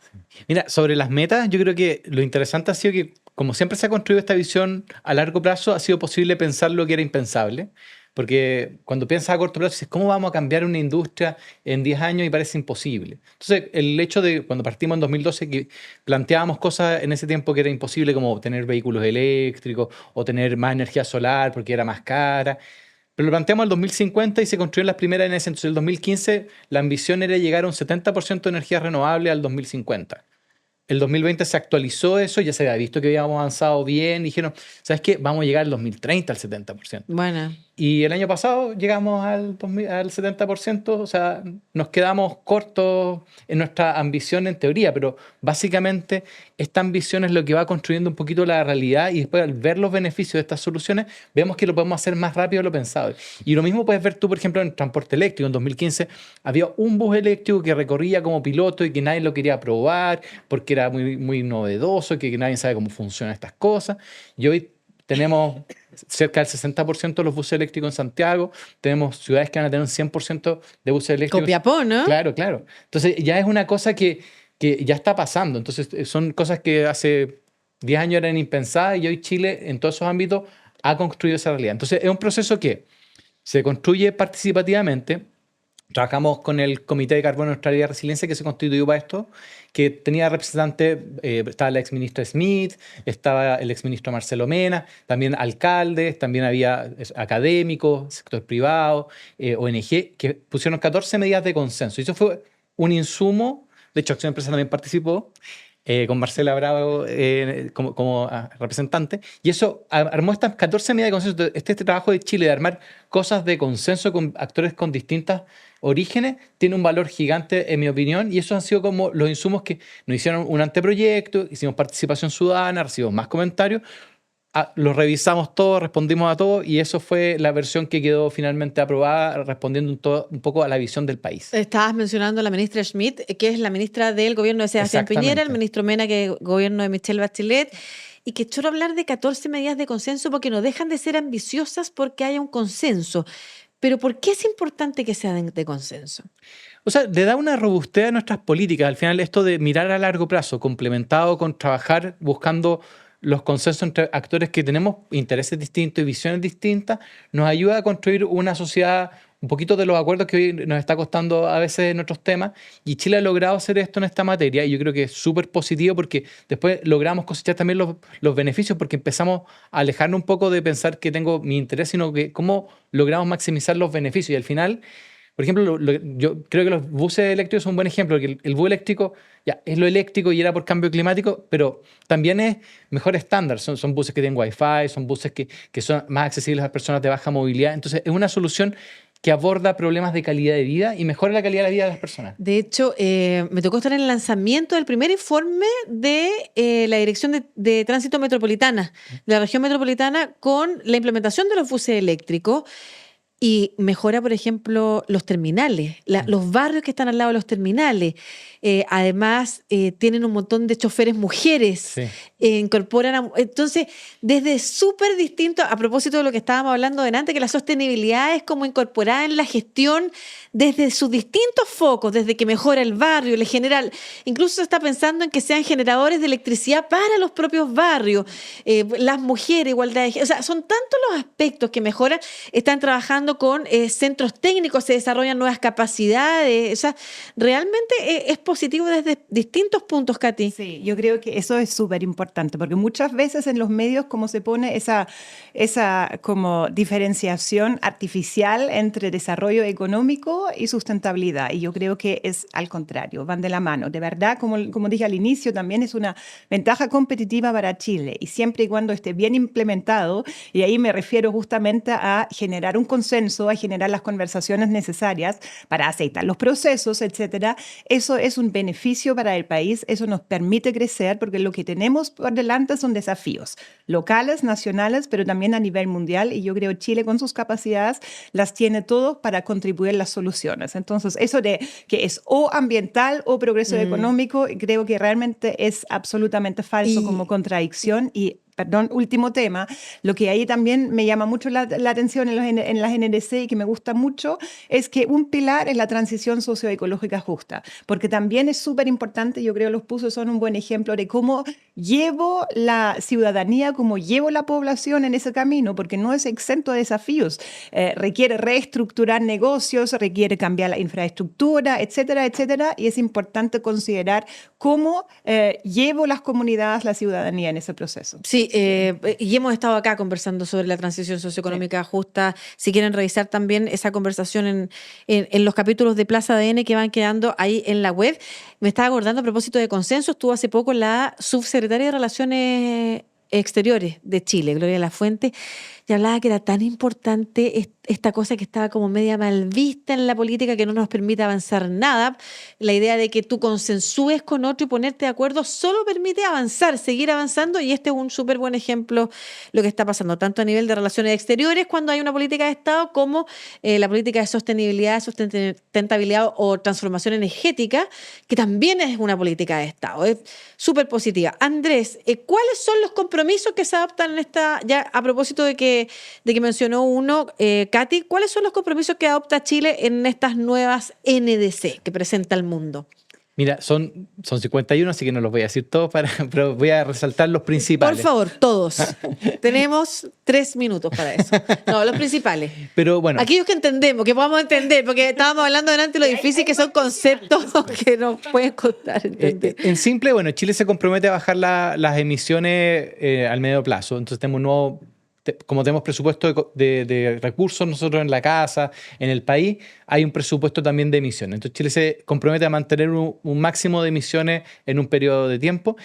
Mira, sobre las metas, yo creo que lo interesante ha sido que, como siempre se ha construido esta visión a largo plazo, ha sido posible pensar lo que era impensable. Porque cuando piensas a corto plazo, dices: ¿cómo vamos a cambiar una industria en 10 años? Y parece imposible. Entonces, el hecho de cuando partimos en 2012, que planteábamos cosas en ese tiempo que era imposible, como tener vehículos eléctricos o tener más energía solar porque era más cara. Pero lo planteamos en el 2050 y se construyeron las primeras en ese. Entonces, en el 2015, la ambición era llegar a un 70% de energía renovable al 2050. El 2020 se actualizó eso, ya se había visto que habíamos avanzado bien. Dijeron: ¿sabes qué? Vamos a llegar al 2030 al 70%. Bueno. Y el año pasado llegamos al 70%, o sea, nos quedamos cortos en nuestra ambición en teoría, pero básicamente esta ambición es lo que va construyendo un poquito la realidad, y después al ver los beneficios de estas soluciones, vemos que lo podemos hacer más rápido de lo pensado. Y lo mismo puedes ver tú, por ejemplo, en transporte eléctrico. En 2015 había un bus eléctrico que recorría como piloto y que nadie lo quería probar porque era muy novedoso, que nadie sabe cómo funcionan estas cosas. Y hoy tenemos cerca del 60% de los buses eléctricos en Santiago. Tenemos ciudades que van a tener un 100% de buses eléctricos. Copiapó, ¿no? Claro. Entonces ya es una cosa que ya está pasando. Entonces son cosas que hace 10 años eran impensadas, y hoy Chile en todos esos ámbitos ha construido esa realidad. Entonces es un proceso que se construye participativamente. Trabajamos con el Comité de Carbono, Neutralidad y Resiliencia, que se constituyó para esto, que tenía representantes, estaba la exministra Smith, estaba el exministro Marcelo Mena, también alcaldes, también había académicos, sector privado, ONG, que pusieron 14 medidas de consenso. Y eso fue un insumo. De hecho, Acción Empresa también participó, con Marcela Bravo como representante, y eso armó estas 14 medidas de consenso. Este trabajo de Chile de armar cosas de consenso con actores con distintas orígenes tiene un valor gigante, en mi opinión, y esos han sido como los insumos que nos hicieron un anteproyecto, hicimos participación ciudadana, recibimos más comentarios, los revisamos todos, respondimos a todo, y eso fue la versión que quedó finalmente aprobada, respondiendo un poco a la visión del país. Estabas mencionando a la ministra Schmidt, que es la ministra del gobierno de Sebastián Exactamente. Piñera, el ministro Mena, que es el gobierno de Michelle Bachelet, y que choro hablar de 14 medidas de consenso porque no dejan de ser ambiciosas porque haya un consenso. Pero ¿por qué es importante que sean de consenso? O sea, le da una robustez a nuestras políticas. Al final, esto de mirar a largo plazo, complementado con trabajar buscando los consensos entre actores que tenemos intereses distintos y visiones distintas, nos ayuda a construir una sociedad un poquito de los acuerdos que hoy nos está costando a veces en otros temas, y Chile ha logrado hacer esto en esta materia, y yo creo que es súper positivo porque después logramos cosechar también los beneficios, porque empezamos a alejarnos un poco de pensar que tengo mi interés, sino que cómo logramos maximizar los beneficios. Y al final, por ejemplo, yo creo que los buses eléctricos son un buen ejemplo, porque el bus eléctrico ya es lo eléctrico y era por cambio climático, pero también es mejor estándar. Son buses que tienen Wi-Fi, son buses que son más accesibles a personas de baja movilidad. Entonces, es una solución que aborda problemas de calidad de vida y mejora la calidad de la vida de las personas. De hecho, me tocó estar en el lanzamiento del primer informe de la Dirección de Tránsito Metropolitana, de la región metropolitana, con la implementación de los buses eléctricos. Y mejora, por ejemplo, los terminales, los barrios que están al lado de los terminales. Además, tienen un montón de choferes mujeres. Sí. Incorporan entonces, desde súper distinto, a propósito de lo que estábamos hablando delante, que la sostenibilidad es como incorporada en la gestión desde sus distintos focos, desde que mejora el barrio, le genera, incluso se está pensando en que sean generadores de electricidad para los propios barrios, las mujeres, igualdad de género. O sea, son tantos los aspectos que mejoran. Están trabajando con centros técnicos, se desarrollan nuevas capacidades. O sea, realmente es positivo desde distintos puntos, Katy. Sí, yo creo que eso es súper importante, porque muchas veces en los medios como se pone esa como diferenciación artificial entre desarrollo económico y sustentabilidad, y yo creo que es al contrario, van de la mano. De verdad, como dije al inicio, también es una ventaja competitiva para Chile, y siempre y cuando esté bien implementado, y ahí me refiero justamente a generar un consenso, a generar las conversaciones necesarias para aceitar los procesos, etcétera. Eso es un beneficio para el país, eso nos permite crecer, porque lo que tenemos por delante son desafíos locales, nacionales, pero también a nivel mundial, y yo creo que Chile con sus capacidades las tiene todas para contribuir a las soluciones. Entonces, eso de que es o ambiental o progreso económico, creo que realmente es absolutamente falso como contradicción. Y perdón, último tema, lo que ahí también me llama mucho la atención en la GNDC y que me gusta mucho es que un pilar es la transición socioecológica justa, porque también es súper importante, yo creo que los PUSOs son un buen ejemplo de cómo llevo la ciudadanía, cómo llevo la población en ese camino, porque no es exento de desafíos, requiere reestructurar negocios, requiere cambiar la infraestructura, etcétera, etcétera, y es importante considerar cómo llevo las comunidades, la ciudadanía en ese proceso. Sí, y hemos estado acá conversando sobre la transición socioeconómica justa. Si quieren revisar también esa conversación en los capítulos de Plaza ADN que van quedando ahí en la web. Me estaba acordando a propósito de consenso, estuvo hace poco la subsecretaria de Relaciones Exteriores de Chile, Gloria Lafuente, y hablaba que era tan importante esta cosa que estaba como media mal vista en la política, que no nos permite avanzar nada. La idea de que tú consensúes con otro y ponerte de acuerdo solo permite avanzar, seguir avanzando, y este es un súper buen ejemplo lo que está pasando, tanto a nivel de relaciones exteriores, cuando hay una política de Estado, como la política de sostenibilidad, sustentabilidad o transformación energética, que también es una política de Estado. Es súper positiva. Andrés, ¿cuáles son los compromisos que se adoptan en esta, ya a propósito de que mencionó uno, Katy, ¿cuáles son los compromisos que adopta Chile en estas nuevas NDC que presenta el mundo? Mira, son 51, así que no los voy a decir todos, pero voy a resaltar los principales. Por favor, todos. Tenemos 3 minutos para eso. No, los principales. Pero bueno. Aquellos que entendemos, que podamos entender, porque estábamos hablando delante de lo difícil que son conceptos que nos pueden costar entender. En simple, bueno, Chile se compromete a bajar las emisiones al medio plazo. Entonces tenemos un nuevo... Como tenemos presupuesto de recursos nosotros en la casa, en el país, hay un presupuesto también de emisiones. Entonces Chile se compromete a mantener un máximo de emisiones en un periodo de tiempo,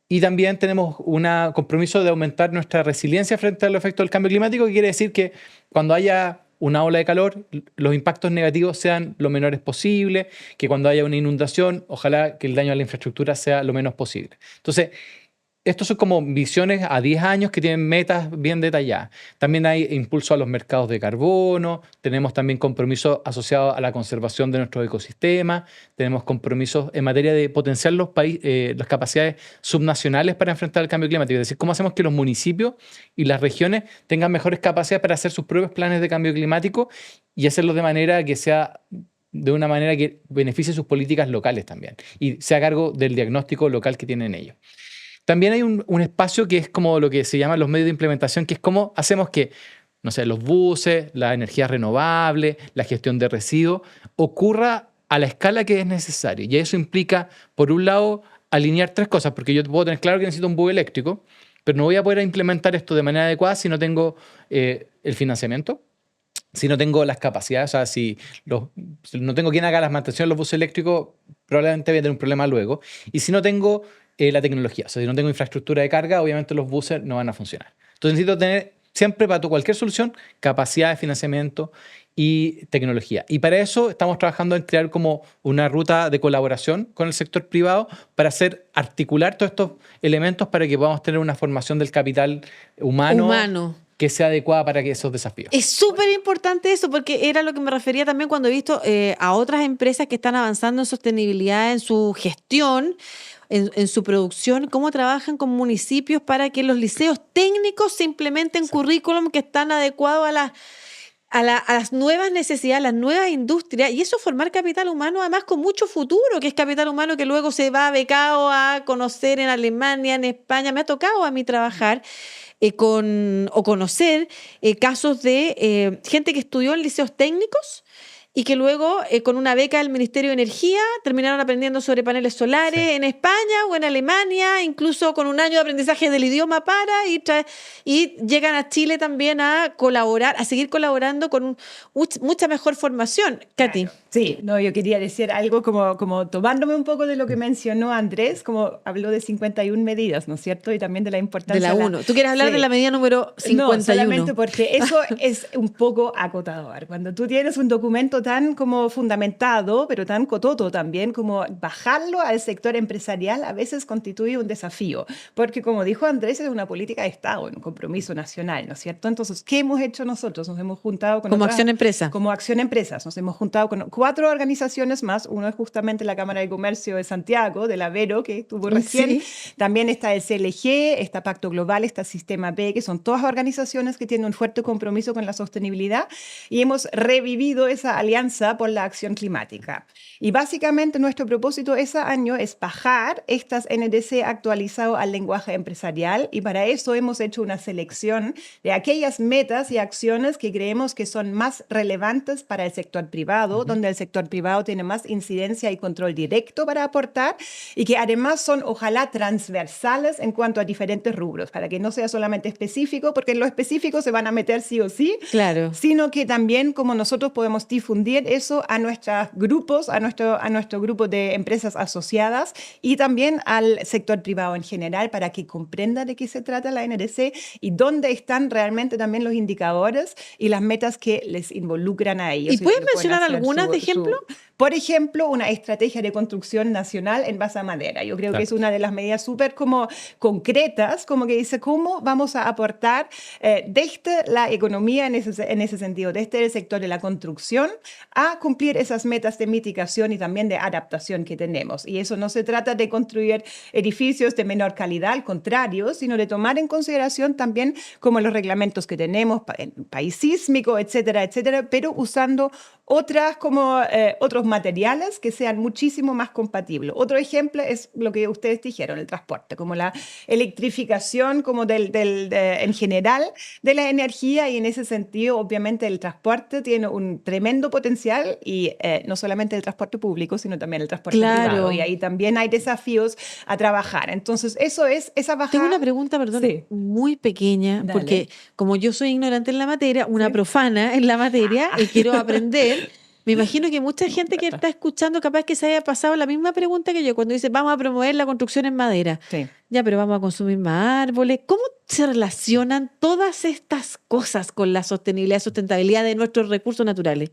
y también tenemos un compromiso de aumentar nuestra resiliencia frente a los efectos del cambio climático, que quiere decir que cuando haya una ola de calor, los impactos negativos sean lo menores posible, que cuando haya una inundación, ojalá que el daño a la infraestructura sea lo menos posible. Entonces, estos son como visiones a 10 años que tienen metas bien detalladas. También hay impulso a los mercados de carbono, tenemos también compromisos asociados a la conservación de nuestros ecosistemas, tenemos compromisos en materia de potenciar las capacidades subnacionales para enfrentar el cambio climático. Es decir, cómo hacemos que los municipios y las regiones tengan mejores capacidades para hacer sus propios planes de cambio climático y hacerlos de manera que sea... de una manera que beneficie sus políticas locales también y sea a cargo del diagnóstico local que tienen ellos. También hay un espacio que es como lo que se llama los medios de implementación, que es cómo hacemos que no sé, los buses, la energía renovable, la gestión de residuos, ocurra a la escala que es necesaria. Y eso implica, por un lado, alinear tres cosas, porque yo puedo tener claro que necesito un bus eléctrico, pero no voy a poder implementar esto de manera adecuada si no tengo el financiamiento, si no tengo las capacidades, o sea, si no tengo quien haga las mantenciones de los buses eléctricos, probablemente voy a tener un problema luego. Y si no tengo la tecnología, o sea, si no tengo infraestructura de carga, obviamente los buses no van a funcionar. Entonces necesito tener siempre para cualquier solución capacidad de financiamiento y tecnología. Y para eso estamos trabajando en crear como una ruta de colaboración con el sector privado para hacer articular todos estos elementos para que podamos tener una formación del capital humano. Que sea adecuada para que esos desafíos. Es súper importante eso, porque era lo que me refería también cuando he visto a otras empresas que están avanzando en sostenibilidad, en su gestión, en su producción, cómo trabajan con municipios para que los liceos técnicos se implementen currículum que están adecuados a las nuevas necesidades, a las nuevas industrias, y eso formar capital humano, además con mucho futuro, que es capital humano que luego se va becado a conocer en Alemania, en España. Me ha tocado a mí trabajar o conocer casos de gente que estudió en liceos técnicos y que luego con una beca del Ministerio de Energía terminaron aprendiendo sobre paneles solares en España o en Alemania, incluso con un año de aprendizaje del idioma y llegan a Chile también a colaborar, a seguir colaborando con mucha mejor formación. Katy. Sí, no, yo quería decir algo como tomándome un poco de lo que mencionó Andrés, como habló de 51 medidas, ¿no es cierto? Y también de la importancia de la 1. ¿Tú quieres hablar de la medida número 51? No, solamente porque eso es un poco acotador. Cuando tú tienes un documento tan como fundamentado, pero tan cototo también, como bajarlo al sector empresarial a veces constituye un desafío, porque como dijo Andrés, es una política de Estado, un compromiso nacional, ¿no es cierto? Entonces, ¿qué hemos hecho nosotros? Nos hemos juntado con como Acción Empresa. Como Acción Empresas. Nos hemos juntado con 4 organizaciones más. Uno es justamente la Cámara de Comercio de Santiago, de la Vero, que estuvo recién. Sí. También está el CLG, está Pacto Global, está Sistema P, que son todas organizaciones que tienen un fuerte compromiso con la sostenibilidad, y hemos revivido esa alianza por la acción climática. Y básicamente nuestro propósito ese año es bajar estas NDC actualizado al lenguaje empresarial, y para eso hemos hecho una selección de aquellas metas y acciones que creemos que son más relevantes para el sector privado, donde el sector privado tiene más incidencia y control directo para aportar, y que además son ojalá transversales en cuanto a diferentes rubros, para que no sea solamente específico, porque en lo específico se van a meter sí o sí, claro, sino que también como nosotros podemos difundir eso a nuestros grupos, a nuestro grupo de empresas asociadas y también al sector privado en general, para que comprenda de qué se trata la NDC y dónde están realmente también los indicadores y las metas que les involucran a ellos. ¿Y puedes mencionar algunas de ejemplo? Por ejemplo, una estrategia de construcción nacional en base a madera. Yo creo que es una de las medidas súper como concretas, como que dice cómo vamos a aportar desde la economía en ese sentido, desde el sector de la construcción, a cumplir esas metas de mitigación y también de adaptación que tenemos. Y eso no se trata de construir edificios de menor calidad, al contrario, sino de tomar en consideración también como los reglamentos que tenemos, país sísmico, etcétera, etcétera, pero usando otros materiales que sean muchísimo más compatibles. Otro ejemplo es lo que ustedes dijeron, el transporte, como la electrificación como en general de la energía, y en ese sentido obviamente el transporte tiene un tremendo potencial, y no solamente el transporte público, sino también el transporte privado, y ahí también hay desafíos a trabajar. Entonces eso es esa bajada. Tengo una pregunta, perdón, muy pequeña. Dale. Porque como yo soy ignorante en la materia, una profana en la materia, y quiero aprender. Me imagino que mucha gente que está escuchando capaz que se haya pasado la misma pregunta que yo cuando dice vamos a promover la construcción en madera. Sí. Ya, pero vamos a consumir más árboles. ¿Cómo se relacionan todas estas cosas con la sostenibilidad y sustentabilidad de nuestros recursos naturales?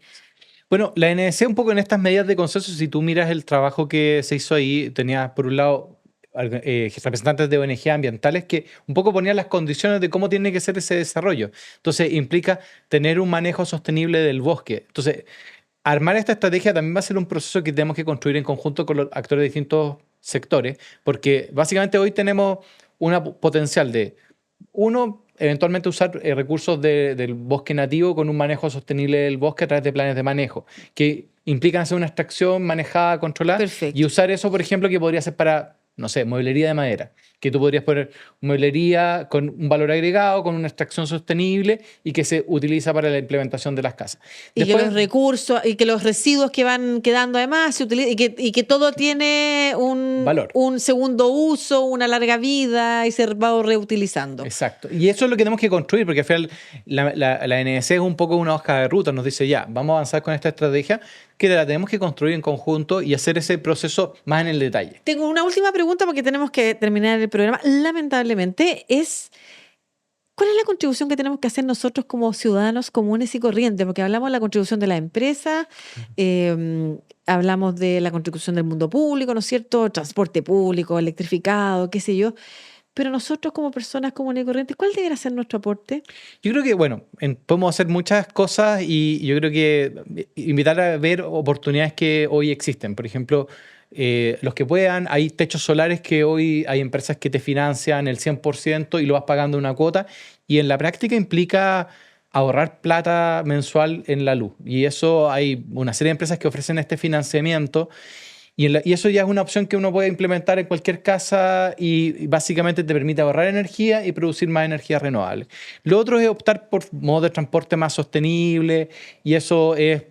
Bueno, la NDC un poco en estas medidas de consenso, si tú miras el trabajo que se hizo ahí, tenía por un lado representantes de ONG ambientales que un poco ponían las condiciones de cómo tiene que ser ese desarrollo. Entonces implica tener un manejo sostenible del bosque. Entonces, armar esta estrategia también va a ser un proceso que tenemos que construir en conjunto con los actores de distintos sectores, porque básicamente hoy tenemos un potencial de, eventualmente usar recursos del bosque nativo con un manejo sostenible del bosque a través de planes de manejo, que implican hacer una extracción manejada, controlada. Perfecto. Y usar eso, por ejemplo, que podría ser para, no sé, mueblería de madera, que tú podrías poner mueblería con un valor agregado, con una extracción sostenible y que se utiliza para la implementación de las casas. Y Después, que los recursos y que los residuos que van quedando además se utilizan, y que todo tiene Valor. un segundo uso, una larga vida y se va reutilizando. Exacto. Y eso es lo que tenemos que construir, porque al final la NDC es un poco una hoja de ruta. Nos dice, ya, vamos a avanzar con esta estrategia, que la tenemos que construir en conjunto y hacer ese proceso más en el detalle. Tengo una última pregunta porque tenemos que terminar el programa. Lamentablemente ¿cuál es la contribución que tenemos que hacer nosotros como ciudadanos comunes y corrientes? Porque hablamos de la contribución de la empresa, hablamos de la contribución del mundo público, ¿no es cierto? Transporte público, electrificado, qué sé yo. Pero nosotros como personas comunes y corrientes, ¿cuál debería ser nuestro aporte? Yo creo que, bueno, podemos hacer muchas cosas y yo creo que invitar a ver oportunidades que hoy existen. Por ejemplo, los que puedan, hay techos solares que hoy hay empresas que te financian el 100% y lo vas pagando una cuota, y en la práctica implica ahorrar plata mensual en la luz. Y eso hay una serie de empresas que ofrecen este financiamiento. Y eso ya es una opción que uno puede implementar en cualquier casa y básicamente te permite ahorrar energía y producir más energía renovable. Lo otro es optar por modos de transporte más sostenible, y eso es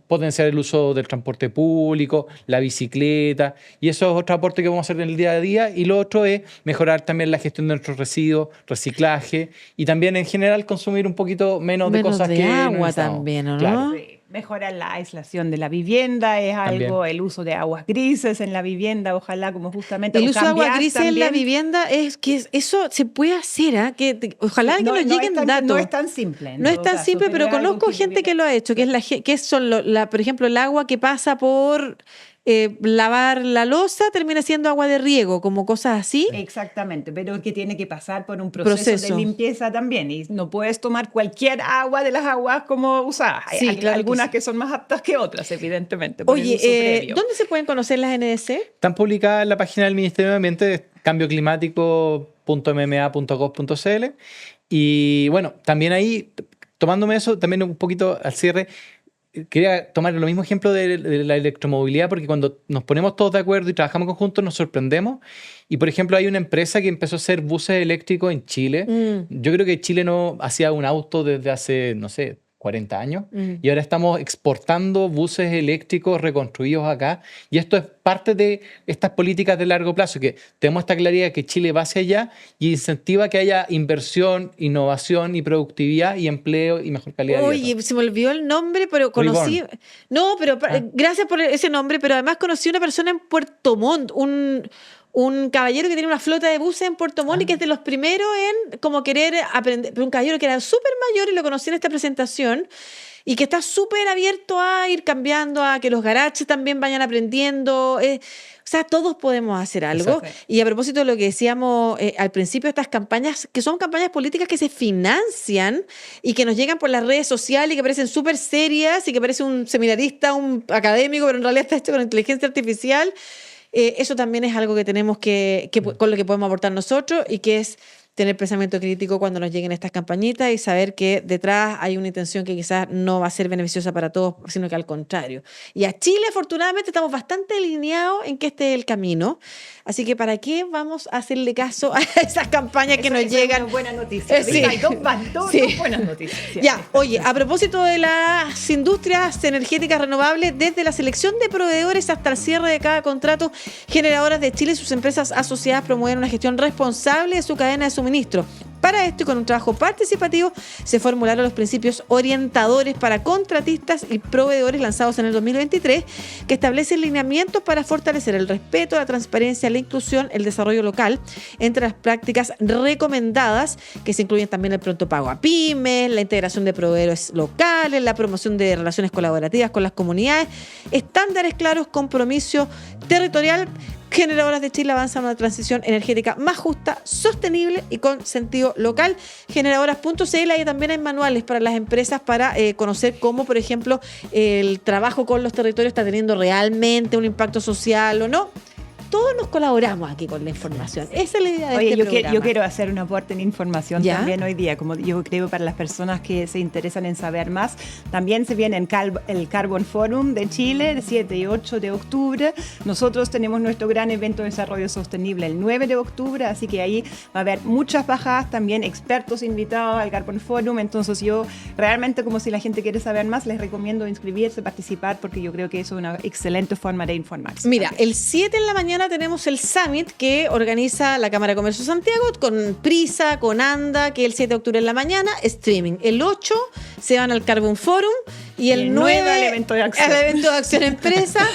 potenciar el uso del transporte público, la bicicleta, y eso es otro aporte que vamos a hacer en el día a día. Y lo otro es mejorar también la gestión de nuestros residuos, reciclaje, y también en general consumir un poquito menos de cosas de que agua no necesitamos. también, ¿o no? Claro. Sí. Mejorar la aislación de la vivienda es algo, También. el uso de aguas grises en la vivienda, ojalá como justamente... El o uso de agua cambiar gris en la también. vivienda eso se puede hacer, ¿ah? Ojalá que nos lleguen datos. No es tan simple. en No es todo tan caso, simple, pero es algo conozco gente que lo ha hecho, que es por ejemplo, el agua que pasa por lavar la loza termina siendo agua de riego, como cosas así. Exactamente, pero que tiene que pasar por un proceso Proceso. de limpieza también, y no puedes tomar cualquier agua de las aguas como usadas. Sí, Hay claro que algunas sí. que son más aptas que otras, evidentemente. por el uso Oye, previo. ¿dónde se pueden conocer las NDC? Están publicadas en la página del Ministerio de Ambiente, cambioclimático.mma.gov.cl. Y bueno, también ahí, tomándome eso, también un poquito al cierre, quería tomar el mismo ejemplo de la electromovilidad, porque cuando nos ponemos todos de acuerdo y trabajamos conjuntos nos sorprendemos. Y por ejemplo, hay una empresa que empezó a hacer buses eléctricos en Chile. Yo creo que Chile no hacía un auto desde hace, no sé, 40 años, y ahora estamos exportando buses eléctricos reconstruidos acá, y esto es parte de estas políticas de largo plazo, que tenemos esta claridad que Chile va hacia allá y incentiva que haya inversión, innovación y productividad y empleo y mejor calidad de vida. Oye, se me olvidó el nombre, pero conocí... Reborn. No, pero gracias por ese nombre, pero además conocí una persona en Puerto Montt, un caballero que tiene una flota de buses en Puerto Montt y que es de los primeros en como querer aprender, pero un caballero que era súper mayor y lo conocí en esta presentación y que está súper abierto a ir cambiando, a que los garajes también vayan aprendiendo. O sea, todos podemos hacer algo. Exacto. Y a propósito de lo que decíamos al principio, estas campañas, que son campañas políticas que se financian y que nos llegan por las redes sociales y que parecen súper serias y que parece un seminarista, un académico, pero en realidad está hecho con inteligencia artificial. Eso también es algo que tenemos con lo que podemos aportar nosotros, y que es tener pensamiento crítico cuando nos lleguen estas campañitas y saber que detrás hay una intención que quizás no va a ser beneficiosa para todos, sino que al contrario. Y a Chile, afortunadamente, estamos bastante alineados en que este es el camino. Así que ¿para qué vamos a hacerle caso a esas campañas que nos llegan? Es una buena noticia. Sí. Hay dos buenas noticias. Ya, oye, a propósito de las industrias energéticas renovables, desde la selección de proveedores hasta el cierre de cada contrato, Generadoras de Chile y sus empresas asociadas promueven una gestión responsable de su cadena de suministro. Para esto, y con un trabajo participativo, se formularon los principios orientadores para contratistas y proveedores lanzados en el 2023, que establecen lineamientos para fortalecer el respeto, la transparencia, la inclusión, el desarrollo local, entre las prácticas recomendadas, que se incluyen también el pronto pago a pymes, la integración de proveedores locales, la promoción de relaciones colaborativas con las comunidades, estándares claros, compromiso territorial. Generadoras de Chile avanzan a una transición energética más justa, sostenible y con sentido local. Generadoras.cl, ahí también hay manuales para las empresas para conocer cómo, por ejemplo, el trabajo con los territorios está teniendo realmente un impacto social o no. todos nos colaboramos aquí con la información. Esa es la idea de Oye, este programa. yo quiero hacer un aporte en información ¿Ya? también hoy día, como yo creo para las personas que se interesan en saber más. También se viene el Carbon Forum de Chile, el 7 y 8 de octubre. Nosotros tenemos nuestro gran evento de desarrollo sostenible el 9 de octubre, así que ahí va a haber muchas bajadas, también expertos invitados al Carbon Forum. Entonces yo realmente, como si la gente quiere saber más, les recomiendo inscribirse, participar, porque yo creo que eso es una excelente forma de informarse. Mira, también. el 7 en la mañana tenemos el Summit que organiza la Cámara de Comercio Santiago con Prisa, con ANDA, que el 7 de octubre en la mañana, streaming. El 8 se van al Carbon Forum y el 9 al evento de acción. al evento de Acción Empresa.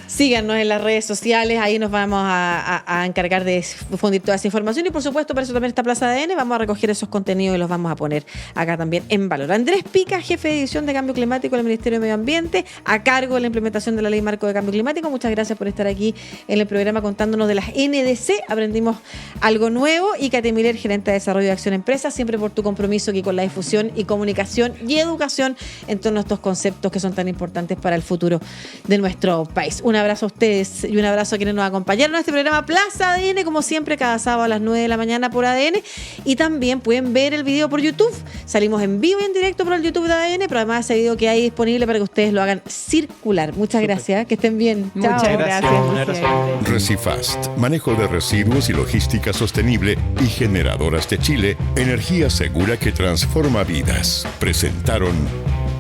Síganos en las redes sociales, ahí nos vamos a encargar de difundir toda esa información y por supuesto para eso también está Plaza ADN, vamos a recoger esos contenidos y los vamos a poner acá también en valor. Andrés Pica, jefe de edición de Cambio Climático del Ministerio de Medio Ambiente, a cargo de la implementación de la Ley Marco de Cambio Climático. Muchas gracias por estar aquí en el programa contándonos de las NDC, aprendimos algo nuevo. Y Katy Miller, gerente de Desarrollo de Acción Empresa, siempre por tu compromiso aquí con la difusión y comunicación y educación en torno a estos conceptos que son tan importantes para el futuro de nuestro país. Un abrazo a ustedes y un abrazo a quienes nos acompañaron en este programa Plaza ADN, como siempre, cada sábado a las 9 de la mañana por ADN. Y también pueden ver el video por YouTube. Salimos en vivo y en directo por el YouTube de ADN, pero además ese video que hay disponible para que ustedes lo hagan circular. Muchas gracias, que estén bien. Muchas Chao. gracias. Un Lucía. abrazo. Recifast, manejo de residuos y logística sostenible, y Generadoras de Chile, energía segura que transforma vidas. Presentaron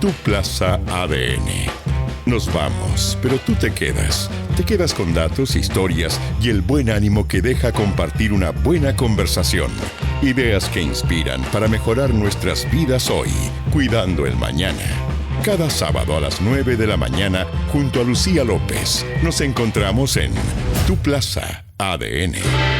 Tu Plaza ADN. Nos vamos, pero tú te quedas. Te quedas con datos, historias y el buen ánimo que deja compartir una buena conversación. Ideas que inspiran para mejorar nuestras vidas hoy, cuidando el mañana. Cada sábado a las 9 de la mañana, junto a Lucía López, nos encontramos en Tu Plaza ADN.